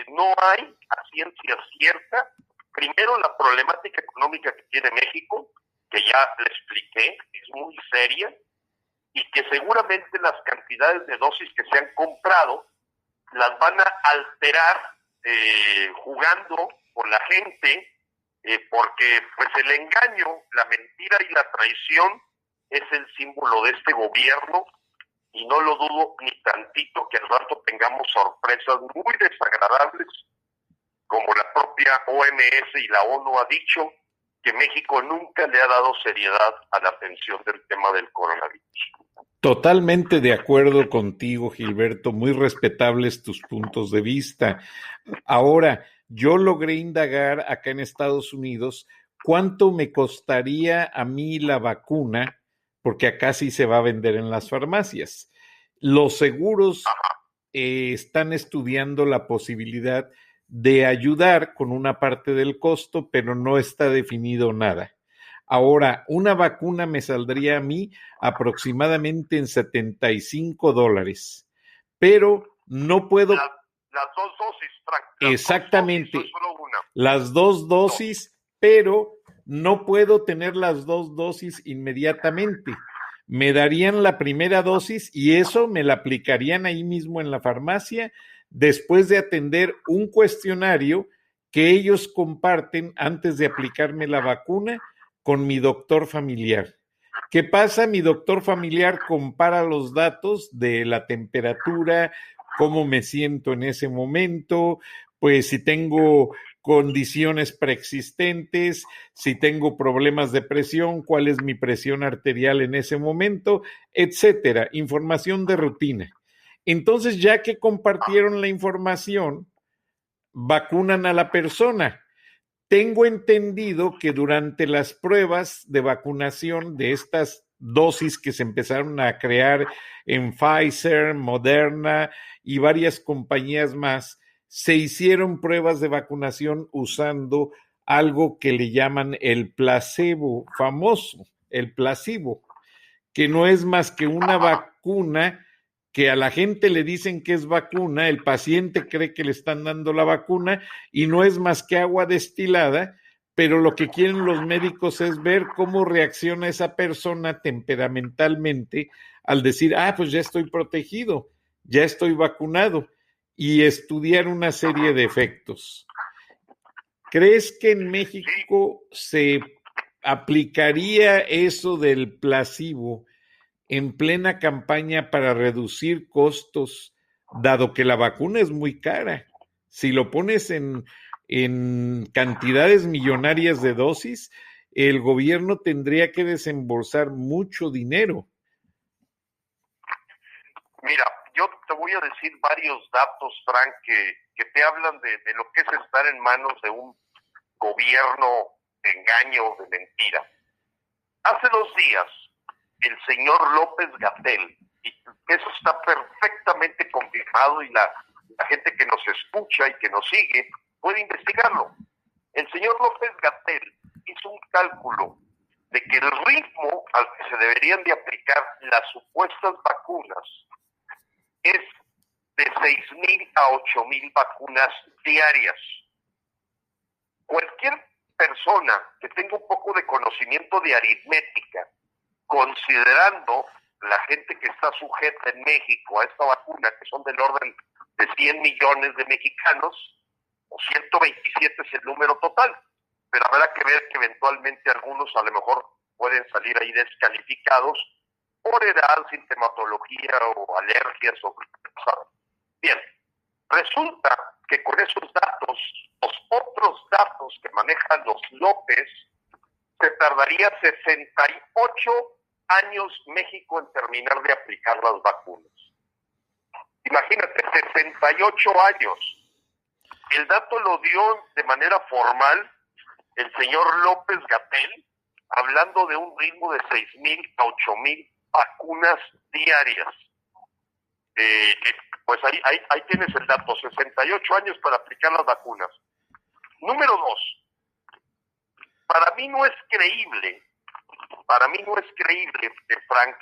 no hay a ciencia cierta, primero, la problemática económica que tiene México, que ya le expliqué, es muy seria, y que seguramente las cantidades de dosis que se han comprado las van a alterar jugando con la gente, porque pues el engaño, la mentira y la traición es el símbolo de este gobierno, y no lo dudo ni tantito que al rato tengamos sorpresas muy desagradables, como la propia OMS y la ONU ha dicho, que México nunca le ha dado seriedad a la atención del tema del coronavirus. Totalmente de acuerdo contigo, Gilberto, muy respetables tus puntos de vista. Ahora, yo logré indagar acá en Estados Unidos cuánto me costaría a mí la vacuna, porque acá sí se va a vender en las farmacias. Los seguros están estudiando la posibilidad de ayudar con una parte del costo, pero no está definido nada. Ahora, una vacuna me saldría a mí aproximadamente en $75, pero no puedo... Las 2 dosis, Frank. Exactamente, 2 dosis, no solo una. las 2 dosis, pero no puedo tener las 2 dosis inmediatamente. Me darían la primera dosis y eso me la aplicarían ahí mismo en la farmacia, después de atender un cuestionario que ellos comparten antes de aplicarme la vacuna con mi doctor familiar. ¿Qué pasa? Mi doctor familiar compara los datos de la temperatura, cómo me siento en ese momento, pues si tengo condiciones preexistentes, si tengo problemas de presión, cuál es mi presión arterial en ese momento, etcétera, información de rutina. Entonces, ya que compartieron la información, vacunan a la persona. Tengo entendido que durante las pruebas de vacunación de estas dosis que se empezaron a crear en Pfizer, Moderna y varias compañías más, se hicieron pruebas de vacunación usando algo que le llaman el placebo famoso, el placebo, que no es más que una vacuna que a la gente le dicen que es vacuna, el paciente cree que le están dando la vacuna y no es más que agua destilada, pero lo que quieren los médicos es ver cómo reacciona esa persona temperamentalmente al decir, pues ya estoy protegido, ya estoy vacunado, y estudiar una serie de efectos. ¿Crees que en México se aplicaría eso del placebo en plena campaña para reducir costos, dado que la vacuna es muy cara? Si lo pones en cantidades millonarias de dosis, el gobierno tendría que desembolsar mucho dinero. Mira, yo te voy a decir varios datos, Frank, que te hablan de lo que es estar en manos de un gobierno de engaño, de mentira. Hace 2 días, el señor López-Gatell, y eso está perfectamente confirmado y la gente que nos escucha y que nos sigue puede investigarlo. El señor López-Gatell hizo un cálculo de que el ritmo al que se deberían de aplicar las supuestas vacunas es de 6,000 a 8,000 vacunas diarias. Cualquier persona que tenga un poco de conocimiento de aritmética, considerando la gente que está sujeta en México a esta vacuna, que son del orden de 100 millones de mexicanos, o 127 es el número total, pero habrá que ver que eventualmente algunos a lo mejor pueden salir ahí descalificados por edad, sintomatología o alergias o ¿sabes? Bien, resulta que con esos datos, los otros datos que manejan los López, se tardaría 68 años México en terminar de aplicar las vacunas. Imagínate, 68 años. El dato lo dio de manera formal el señor López-Gatell, hablando de un ritmo de 6,000 a 8,000 vacunas diarias. Pues ahí tienes el dato, 68 años para aplicar las vacunas. Número 2, para mí no es creíble, Frank,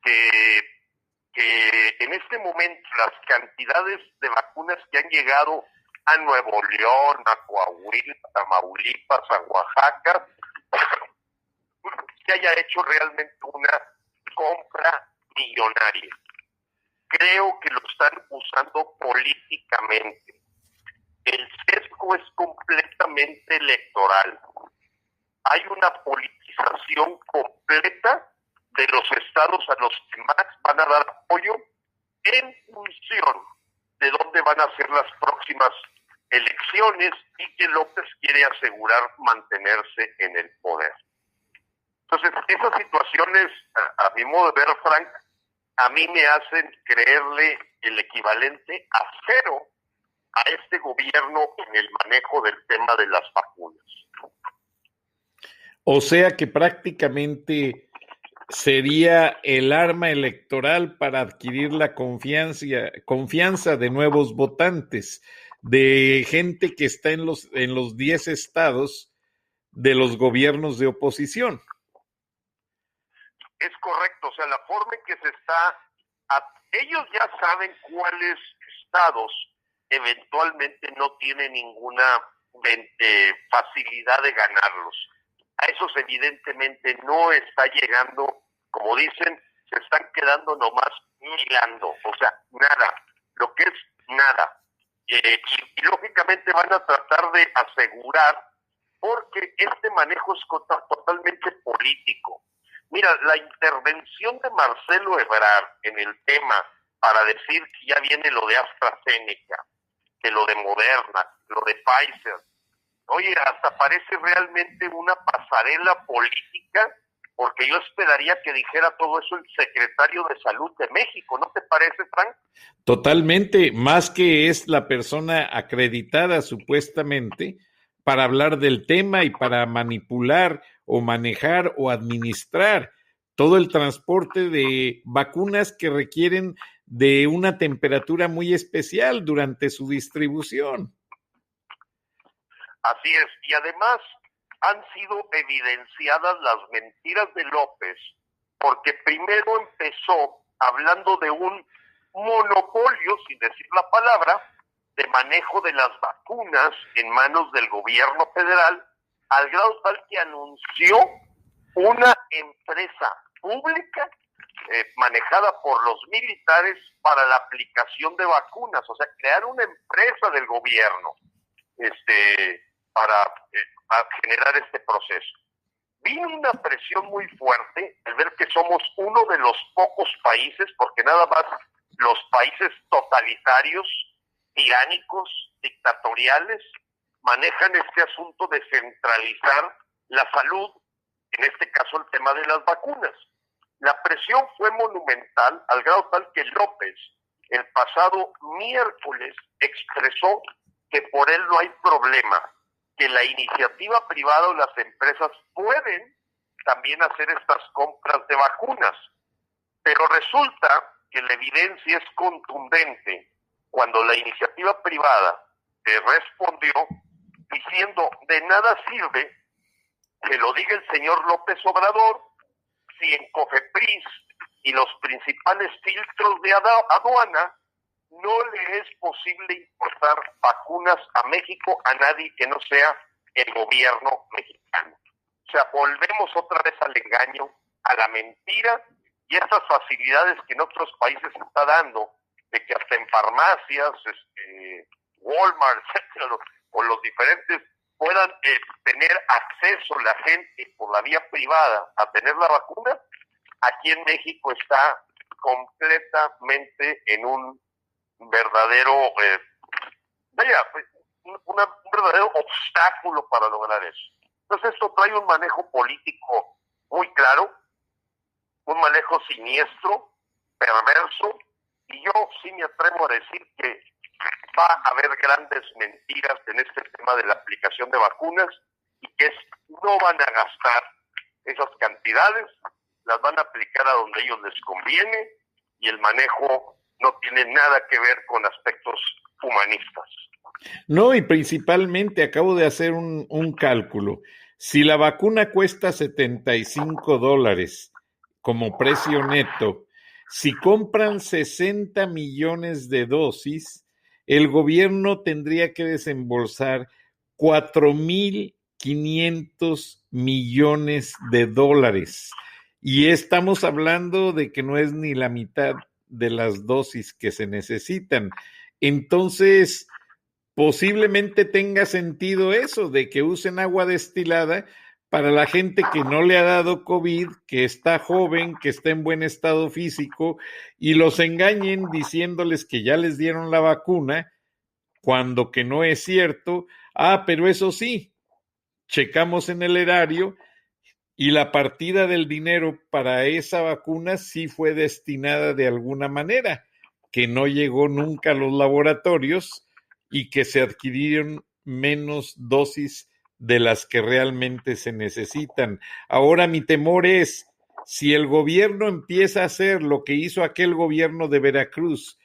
que en este momento las cantidades de vacunas que han llegado a Nuevo León, a Coahuila, a Tamaulipas, a Oaxaca, se haya hecho realmente una compra millonaria. Creo que lo están usando políticamente. El sesgo es completamente electoral. Hay una politización completa de los estados a los que más van a dar apoyo en función de dónde van a ser las próximas elecciones y que López quiere asegurar mantenerse en el poder. Entonces, esas situaciones, a mi modo de ver, Frank, a mí me hacen creerle el equivalente a cero a este gobierno en el manejo del tema de las vacunas. O sea que prácticamente sería el arma electoral para adquirir la confianza de nuevos votantes, de gente que está en los 10 estados de los gobiernos de oposición. Es correcto, o sea, la forma en que se está... ellos ya saben cuáles estados eventualmente no tienen ninguna facilidad de ganarlos. A esos evidentemente no está llegando, como dicen, se están quedando nomás mirando, o sea, nada, lo que es nada. Y lógicamente van a tratar de asegurar, porque este manejo es totalmente político. Mira, la intervención de Marcelo Ebrard en el tema para decir que ya viene lo de AstraZeneca, que lo de Moderna, lo de Pfizer, oye, hasta parece realmente una pasarela política porque yo esperaría que dijera todo eso el secretario de Salud de México, ¿no te parece, Frank? Totalmente, más que es la persona acreditada supuestamente para hablar del tema y para manipular o manejar o administrar todo el transporte de vacunas que requieren de una temperatura muy especial durante su distribución. Así es, y además han sido evidenciadas las mentiras de López, porque primero empezó hablando de un monopolio, sin decir la palabra, de manejo de las vacunas en manos del gobierno federal, al grado tal que anunció una empresa pública manejada por los militares para la aplicación de vacunas, o sea, crear una empresa del gobierno para generar este proceso. Vino una presión muy fuerte al ver que somos uno de los pocos países, porque nada más los países totalitarios, tiránicos, dictatoriales, manejan este asunto de centralizar la salud, en este caso el tema de las vacunas. La presión fue monumental al grado tal que López el pasado miércoles expresó que por él no hay problema, que la iniciativa privada o las empresas pueden también hacer estas compras de vacunas, pero resulta que la evidencia es contundente cuando la iniciativa privada respondió diciendo de nada sirve que lo diga el señor López Obrador si en COFEPRIS y los principales filtros de aduana no le es posible importar vacunas a México a nadie que no sea el gobierno mexicano. O sea, volvemos otra vez al engaño, a la mentira y estas facilidades que en otros países se está dando, de que hasta en farmacias, Walmart, etcétera, o los diferentes puedan tener acceso la gente por la vía privada a tener la vacuna. Aquí en México está completamente en un verdadero, un verdadero obstáculo para lograr eso. Entonces esto trae un manejo político muy claro, un manejo siniestro, perverso, y yo sí me atrevo a decir que va a haber grandes mentiras en este tema de la aplicación de vacunas y que no van a gastar esas cantidades, las van a aplicar a donde ellos les conviene y el manejo no tiene nada que ver con aspectos humanistas. No, y principalmente acabo de hacer un cálculo. Si la vacuna cuesta $75 como precio neto, si compran 60 millones de dosis, el gobierno tendría que desembolsar 4,500 millones de dólares. Y estamos hablando de que no es ni la mitad de las dosis que se necesitan. Entonces, posiblemente tenga sentido eso, de que usen agua destilada para la gente que no le ha dado COVID, que está joven, que está en buen estado físico, y los engañen diciéndoles que ya les dieron la vacuna, cuando que no es cierto. Pero eso sí, checamos en el erario y la partida del dinero para esa vacuna sí fue destinada de alguna manera, que no llegó nunca a los laboratorios y que se adquirieron menos dosis de las que realmente se necesitan. Ahora mi temor es, si el gobierno empieza a hacer lo que hizo aquel gobierno de Veracruz,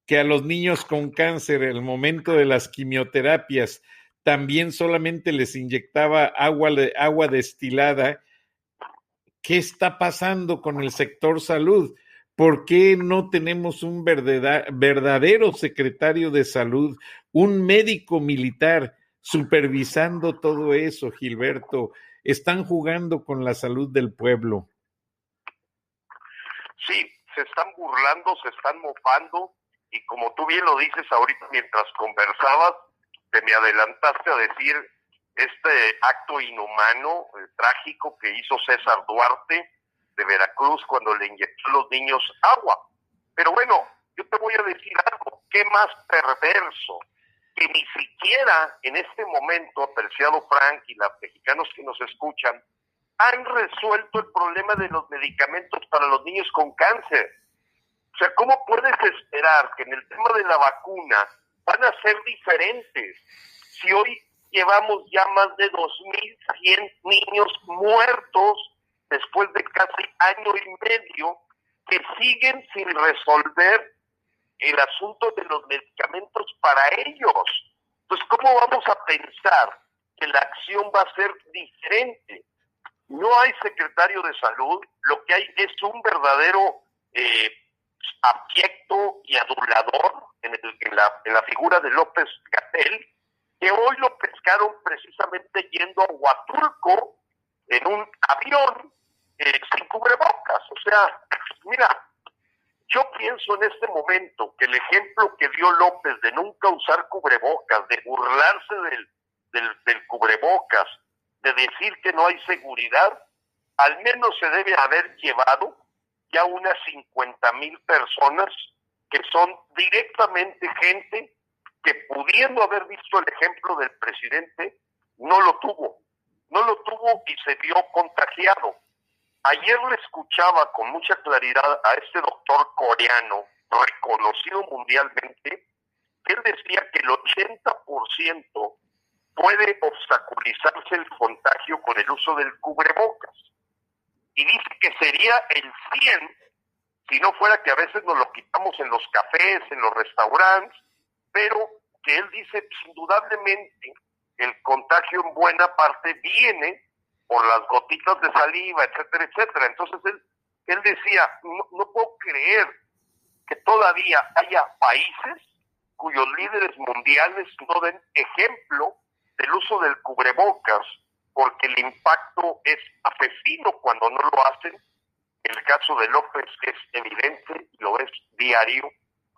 que a los niños con cáncer en el momento de las quimioterapias también solamente les inyectaba agua destilada, ¿qué está pasando con el sector salud? ¿Por qué no tenemos un verdadero secretario de salud, un médico militar supervisando todo eso, Gilberto? Están jugando con la salud del pueblo. Sí, se están burlando, se están mofando, y como tú bien lo dices ahorita mientras conversabas, te me adelantaste a decir este acto inhumano, trágico que hizo César Duarte de Veracruz cuando le inyectó a los niños agua. Pero bueno, yo te voy a decir algo, qué más perverso, que ni siquiera en este momento, apreciado Frank y los mexicanos que nos escuchan, han resuelto el problema de los medicamentos para los niños con cáncer. O sea, ¿cómo puedes esperar que en el tema de la vacuna van a ser diferentes? Si hoy llevamos ya más de 2.100 niños muertos después de casi año y medio que siguen sin resolver el asunto de los medicamentos para ellos. Entonces, ¿cómo vamos a pensar que la acción va a ser diferente? No hay secretario de salud, lo que hay es un verdadero abyecto y adulador en la figura de López-Gatell, que hoy lo pescaron precisamente yendo a Huatulco en un avión sin cubrebocas. O sea, mira, yo pienso en este momento que el ejemplo que dio López de nunca usar cubrebocas, de burlarse del cubrebocas, de decir que no hay seguridad, al menos se debe haber llevado ya unas 50,000 personas que son directamente gente que, pudiendo haber visto el ejemplo del presidente, no lo tuvo y se vio contagiado. Ayer le escuchaba con mucha claridad a este doctor coreano, reconocido mundialmente, él decía que el 80% puede obstaculizarse el contagio con el uso del cubrebocas. Y dice que sería el 100 si no fuera que a veces nos lo quitamos en los cafés, en los restaurantes, pero que él dice, pues, indudablemente, el contagio en buena parte viene por las gotitas de saliva, etcétera, etcétera. Entonces él decía, no puedo creer que todavía haya países cuyos líderes mundiales no den ejemplo del uso del cubrebocas, porque el impacto es asesino cuando no lo hacen. El caso de López es evidente y lo es diario,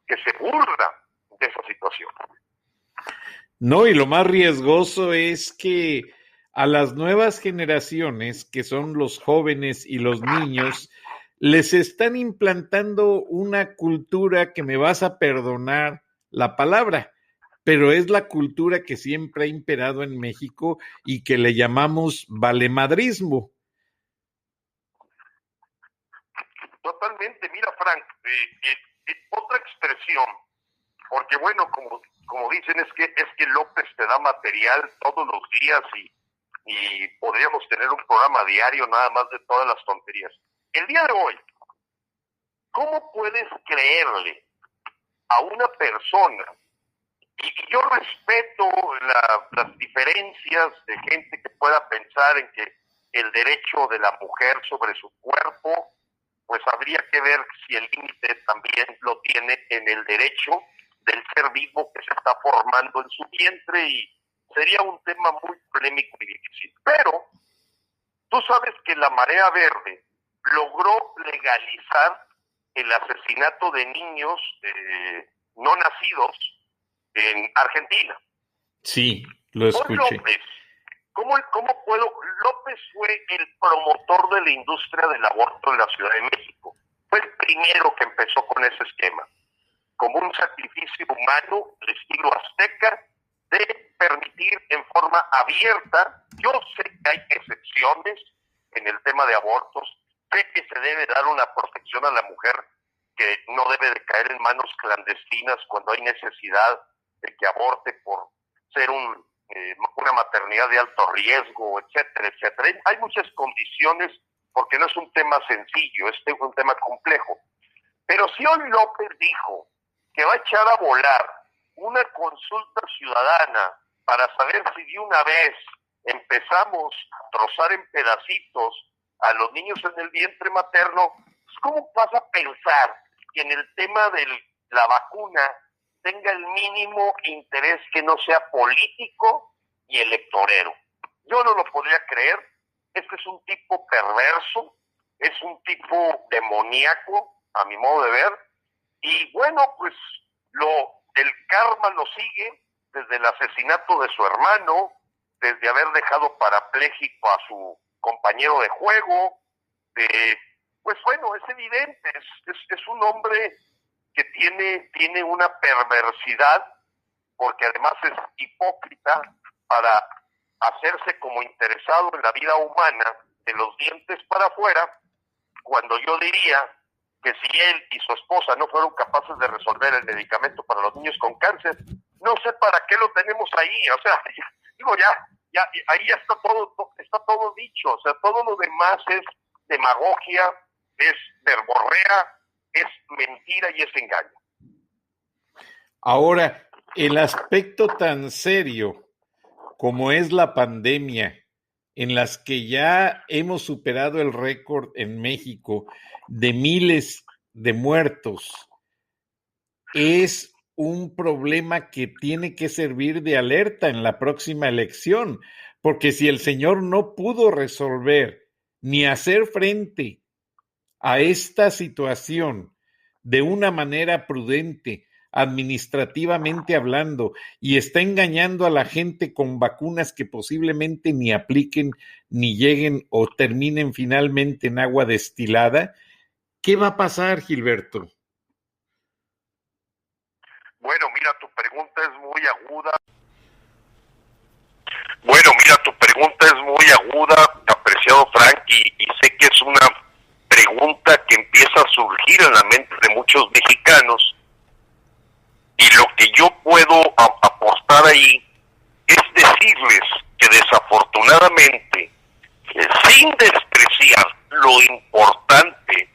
que se burla de esa situación. No, y lo más riesgoso es que a las nuevas generaciones, que son los jóvenes y los niños, les están implantando una cultura que, me vas a perdonar la palabra, pero es la cultura que siempre ha imperado en México y que le llamamos valemadrismo. Totalmente. Mira, Frank, otra expresión, porque bueno, como dicen, es que López te da material todos los días y podríamos tener un programa diario nada más de todas las tonterías. El día de hoy, ¿cómo puedes creerle a una persona? Y yo respeto las diferencias de gente que pueda pensar en que el derecho de la mujer sobre su cuerpo, pues habría que ver si el límite también lo tiene en el derecho del ser vivo que se está formando en su vientre, y sería un tema muy polémico y difícil. Pero tú sabes que la Marea Verde logró legalizar el asesinato de niños no nacidos en Argentina. Sí, lo escuché. López, ¿cómo puedo? López fue el promotor de la industria del aborto en la Ciudad de México. Fue el primero que empezó con ese esquema, como un sacrificio humano de estilo azteca, de permitir en forma abierta. Yo sé que hay excepciones en el tema de abortos, sé que se debe dar una protección a la mujer que no debe de caer en manos clandestinas cuando hay necesidad de que aborte por ser una maternidad de alto riesgo, etcétera, etcétera. Hay muchas condiciones porque no es un tema sencillo, es un tema complejo. Pero si hoy López dijo que va a echar a volar una consulta ciudadana para saber si de una vez empezamos a trozar en pedacitos a los niños en el vientre materno, pues ¿cómo vas a pensar que en el tema de la vacuna tenga el mínimo interés que no sea político y electorero? Yo no lo podría creer. Este es un tipo perverso, es un tipo demoníaco, a mi modo de ver, y bueno, pues el karma lo sigue desde el asesinato de su hermano, desde haber dejado parapléjico a su compañero de juego, pues bueno, es evidente, es un hombre que tiene una perversidad, porque además es hipócrita para hacerse como interesado en la vida humana de los dientes para afuera, cuando yo diría que si él y su esposa no fueron capaces de resolver el medicamento para los niños con cáncer, no sé para qué lo tenemos ahí. O sea, digo, ya ahí ya está todo dicho. O sea, todo lo demás es demagogia, es verborrea, es mentira y es engaño. Ahora, el aspecto tan serio como es la pandemia, en las que ya hemos superado el récord en México de miles de muertos, es un problema que tiene que servir de alerta en la próxima elección, porque si el señor no pudo resolver ni hacer frente a esta situación de una manera prudente, administrativamente hablando, y está engañando a la gente con vacunas que posiblemente ni apliquen, ni lleguen o terminen finalmente en agua destilada, ¿qué va a pasar, Gilberto? Bueno, mira, tu pregunta es muy aguda, apreciado Frank, y sé que es una pregunta que empieza a surgir en la mente de muchos mexicanos. Y lo que yo puedo aportar ahí es decirles que desafortunadamente, sin despreciar lo importante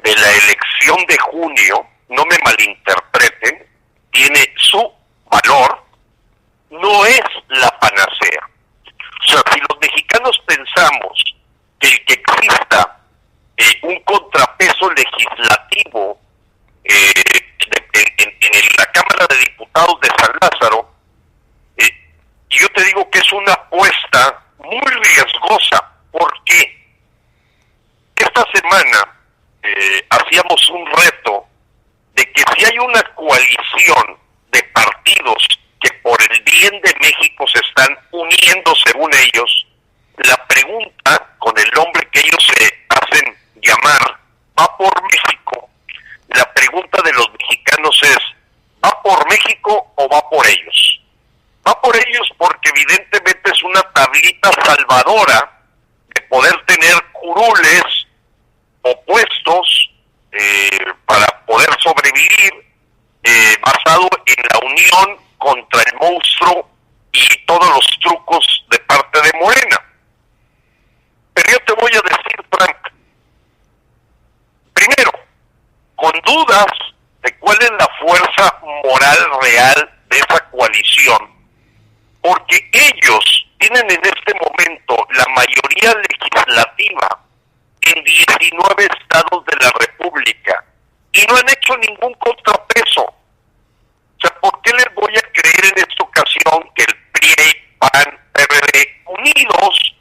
de la elección de junio, no me malinterpreten, tiene su valor, no es la panacea. O sea, si los mexicanos pensamos que el que exista un contrapeso legislativo en la Cámara de Diputados de San Lázaro, yo te digo que es una apuesta muy riesgosa, porque esta semana hacíamos un reto de que si hay una coalición de partidos que por el bien de México se están uniendo según ellos, la pregunta con el nombre que ellos se hacen llamar ¿va por México? La pregunta de los mexicanos es ¿va por México o va por ellos? Va por ellos porque evidentemente es una tablita salvadora de poder tener curules o puestos para poder sobrevivir, basado en la unión contra el monstruo y todos los trucos de parte de Morena. Pero yo te voy a decir, Frank, primero, con dudas de cuál es la fuerza moral real de esa coalición, porque ellos tienen en este momento la mayoría legislativa en 19 estados de la República y no han hecho ningún contrapeso. O sea, ¿por qué les voy a creer en esta ocasión que el PRI, PAN, PRD unidos,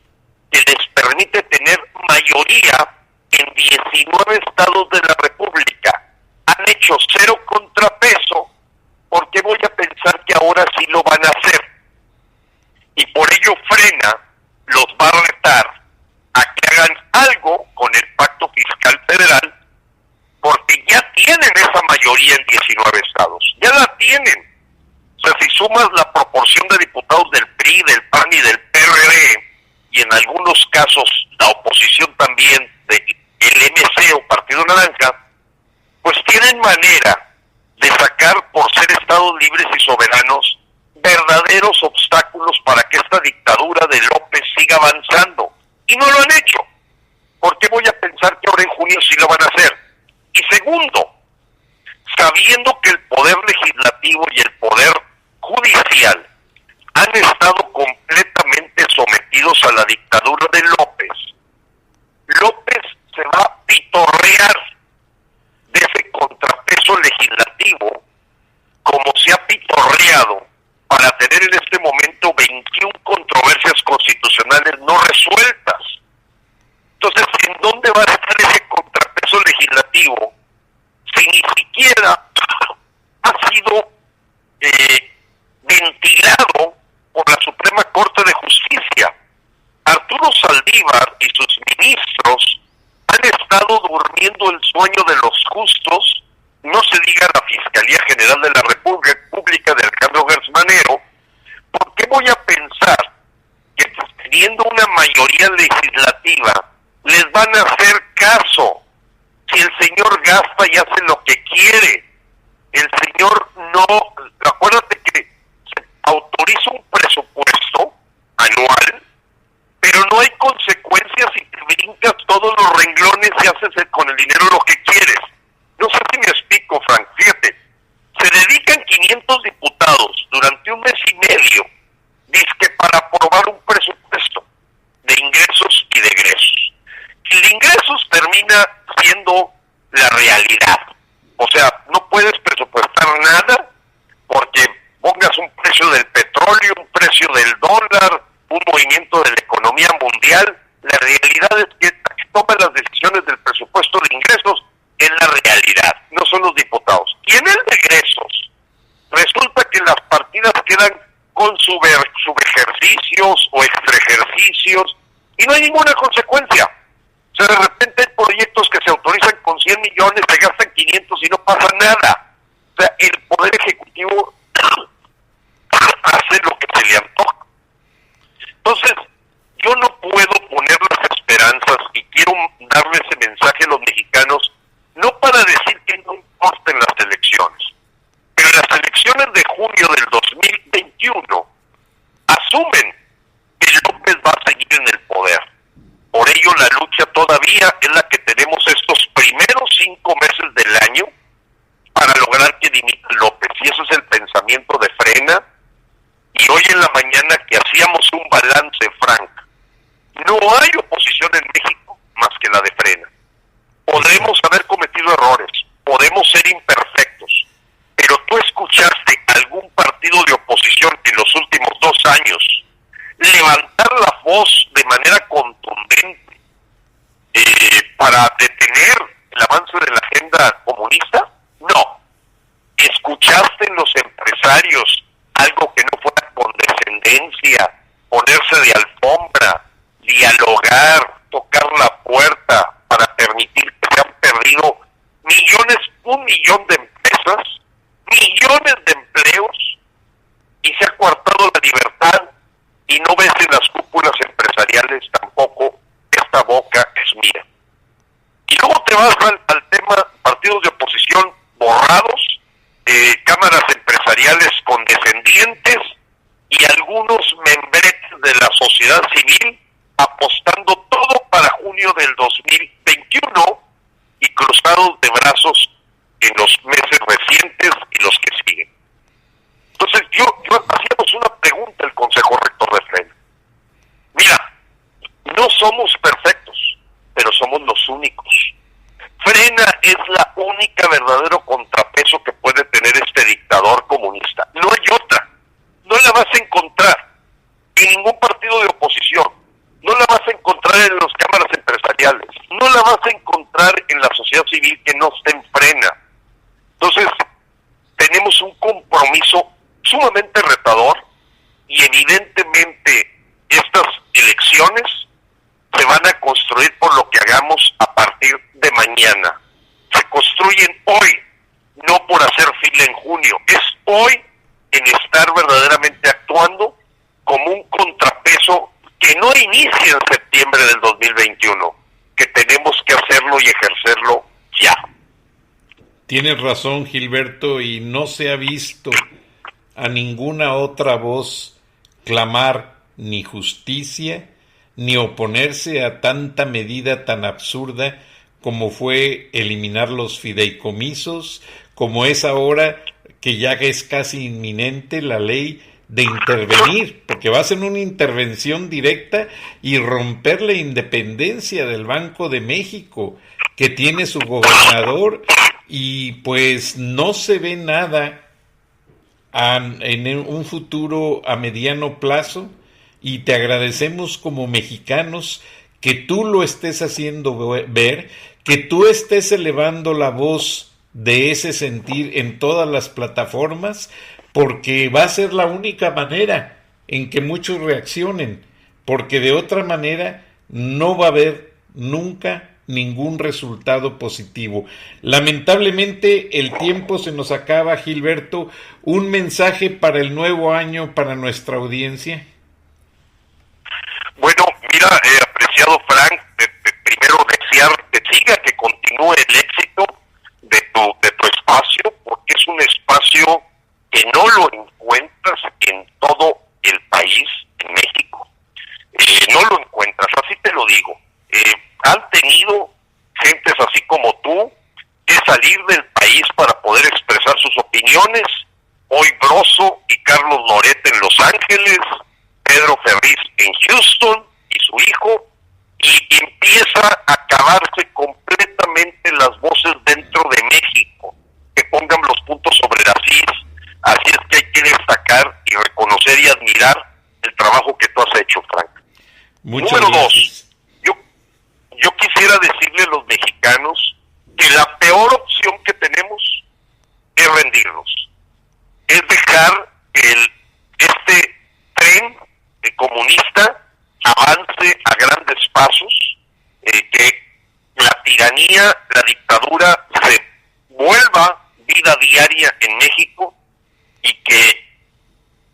que les permite tener mayoría en 19 estados de la República, han hecho cero contrapeso? ¿Por qué voy a pensar que ahora sí lo van a hacer? Y por ello frena, los va a retar a que hagan algo con el Pacto Fiscal Federal, porque ya tienen esa mayoría en 19 estados, ya la tienen. O sea, si sumas la proporción de diputados del PRI, del PAN y del PRD, y en algunos casos la oposición también del MC o Partido Naranja, pues tienen manera de sacar, por ser estados libres y soberanos, verdaderos obstáculos para que esta dictadura de López siga avanzando. Y no lo han hecho. ¿Por qué voy a pensar que ahora en junio sí lo van a hacer? Y segundo, sabiendo que el poder legislativo y el poder judicial han estado completamente sometidos a la dictadura de López, López se va a pitorrear de ese contrapeso legislativo como se ha pitorreado para tener en este momento 21 controversias constitucionales no resueltas. Entonces, ¿en dónde va a estar ese contrapeso legislativo si ni siquiera ha sido ventilado por la Suprema Corte de Justicia? Arturo Saldívar y sus ministros han estado durmiendo el sueño de los justos, no se diga la Fiscalía General de la República de Alejandro Gertz Manero. ¿Por qué voy a pensar que teniendo una mayoría legislativa les van a hacer caso. Si el señor gasta y hace lo que quiere, el señor no, acuérdate que se autoriza un presupuesto anual, pero no hay consecuencias si te brincas todos los renglones y haces con el dinero lo que quieres. No sé si me explico, Frank. Fíjate, se dedican 500 diputados durante un mes y medio, dizque para aprobar un presupuesto de ingresos y de egresos. El de ingresos termina siendo la realidad. O sea, no puedes presupuestar nada porque pongas un precio del petróleo, un precio del dólar, un movimiento de la economía mundial. La realidad es que toma las decisiones del presupuesto de ingresos es la realidad, no son los diputados. Y en el de egresos, resulta que las partidas quedan con subejercicios o extraejercicios y no hay ninguna consecuencia. O sea, de repente hay proyectos que se autorizan con 100 millones, se gastan 500 y no pasa nada. O sea, el Poder Ejecutivo hace lo que se le antoja. Entonces, yo no puedo poner las esperanzas y quiero darle ese mensaje a los mexicanos, no para decir que no importen las elecciones, pero las elecciones de junio del 2021 asumen que López va a seguir en el poder. Por ello la lucha todavía es la que tenemos estos primeros 5 meses del año para lograr que dimita López. Y eso es el pensamiento de Frena. Y hoy en la mañana que hacíamos un balance, Frank, no hay oposición en México más que la de Frena. Podremos haber cometido errores, podemos ser imperfectos, pero tú escuchaste algún partido de oposición en los últimos 2 años levantar la voz de manera contundente para detener el avance de la agenda comunista? No. ¿Escuchaste en los empresarios algo que no fuera condescendencia, ponerse de alfombra, dialogar, tocar la puerta para permitir que se han perdido millones, 1 millón de empresas, millones de empleos, y se ha coartado la libertad, y no ves en las cúpulas empresariales tampoco esta boca es mía? Y luego te vas al tema partidos de oposición borrados, cámaras empresariales condescendientes y algunos membretes de la sociedad civil apostando todo para junio del 2021 y cruzados de brazos en los meses recientes y los que siguen. Entonces yo hacíamos una pregunta al Consejo Rector de Frena. Mira, no somos perfectos, pero somos los únicos. Frena es la única verdadero contrapeso que puede tener este dictador comunista. No hay otra. No la vas a encontrar en ningún partido de oposición. No la vas a encontrar en las cámaras empresariales. No la vas a encontrar en la sociedad civil que no esté en Frena. Entonces, tenemos un compromiso sumamente retador y evidentemente estas elecciones se van a construir por lo que hagamos a partir de mañana. Se construyen hoy, no por hacer fila en junio. Es hoy en estar verdaderamente actuando como un contrapeso que no inicia en septiembre del 2021, que tenemos que hacerlo y ejercerlo ya. Tienes razón, Gilberto, y no se ha visto a ninguna otra voz clamar ni justicia, ni oponerse a tanta medida tan absurda como fue eliminar los fideicomisos, como es ahora que ya es casi inminente la ley de intervenir, porque va a ser una intervención directa y romper la independencia del Banco de México, que tiene su gobernador, y pues no se ve nada en un futuro a mediano plazo, y te agradecemos como mexicanos que tú lo estés haciendo ver, que tú estés elevando la voz de ese sentir en todas las plataformas, porque va a ser la única manera en que muchos reaccionen, porque de otra manera no va a haber nunca ningún resultado positivo. Lamentablemente el tiempo se nos acaba, Gilberto. Un mensaje para el nuevo año para nuestra audiencia. Bueno, mira, apreciado Frank, primero siga, que continúe el éxito de tu espacio, porque es un espacio que no lo encuentras en todo el país, en México. No lo encuentras, así te lo digo. Han tenido gentes así como tú que salir del país para poder expresar sus opiniones. Hoy Broso y Carlos Loret en Los Ángeles, Pedro Ferriz en Houston y su hijo, y empieza a acabarse completamente las voces dentro de México, que pongan los puntos sobre las IES. Así es que hay que destacar y reconocer y admirar el trabajo que tú has hecho, Frank. Muchas Número gracias. 2, yo quisiera decirle a los mexicanos que la peor opción que tenemos es rendirnos, es dejar que este tren comunista avance a grandes pasos, que la tiranía, la dictadura se vuelva vida diaria en México y que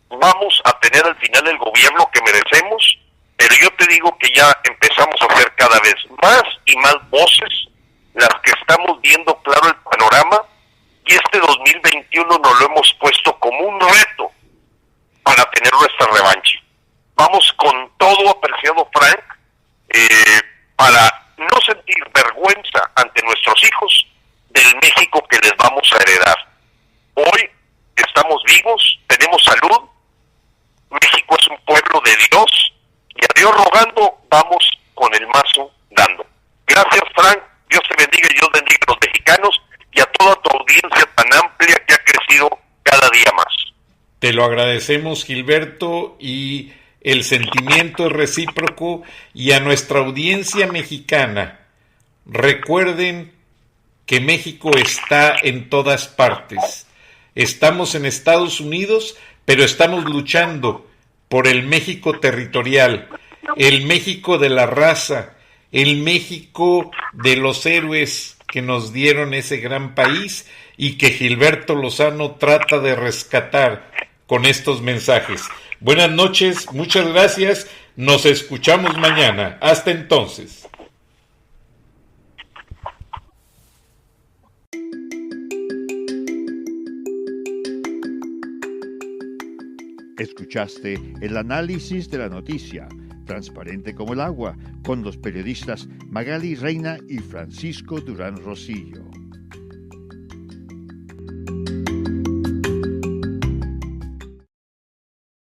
vamos a tener al final el gobierno que merecemos. Pero yo te digo que ya empezamos a hacer cada vez más y más voces las que estamos viendo claro el panorama, y este 2021 nos lo hemos puesto como un reto para tener nuestra revancha. Vamos con todo, apreciado Frank, para no sentir vergüenza ante nuestros hijos del México que les vamos a heredar. Hoy estamos vivos, tenemos salud, México es un pueblo de Dios, y a Dios rogando, vamos con el mazo dando. Gracias, Frank. Dios te bendiga y Dios bendiga a los mexicanos y a toda tu audiencia tan amplia que ha crecido cada día más. Te lo agradecemos, Gilberto, y el sentimiento es recíproco. Y a nuestra audiencia mexicana, recuerden que México está en todas partes. Estamos en Estados Unidos, pero estamos luchando por el México territorial, el México de la raza, el México de los héroes que nos dieron ese gran país y que Gilberto Lozano trata de rescatar con estos mensajes. Buenas noches, muchas gracias, nos escuchamos mañana. Hasta entonces. Escuchaste el análisis de la noticia, transparente como el agua, con los periodistas Magali Reina y Francisco Durán Rosillo.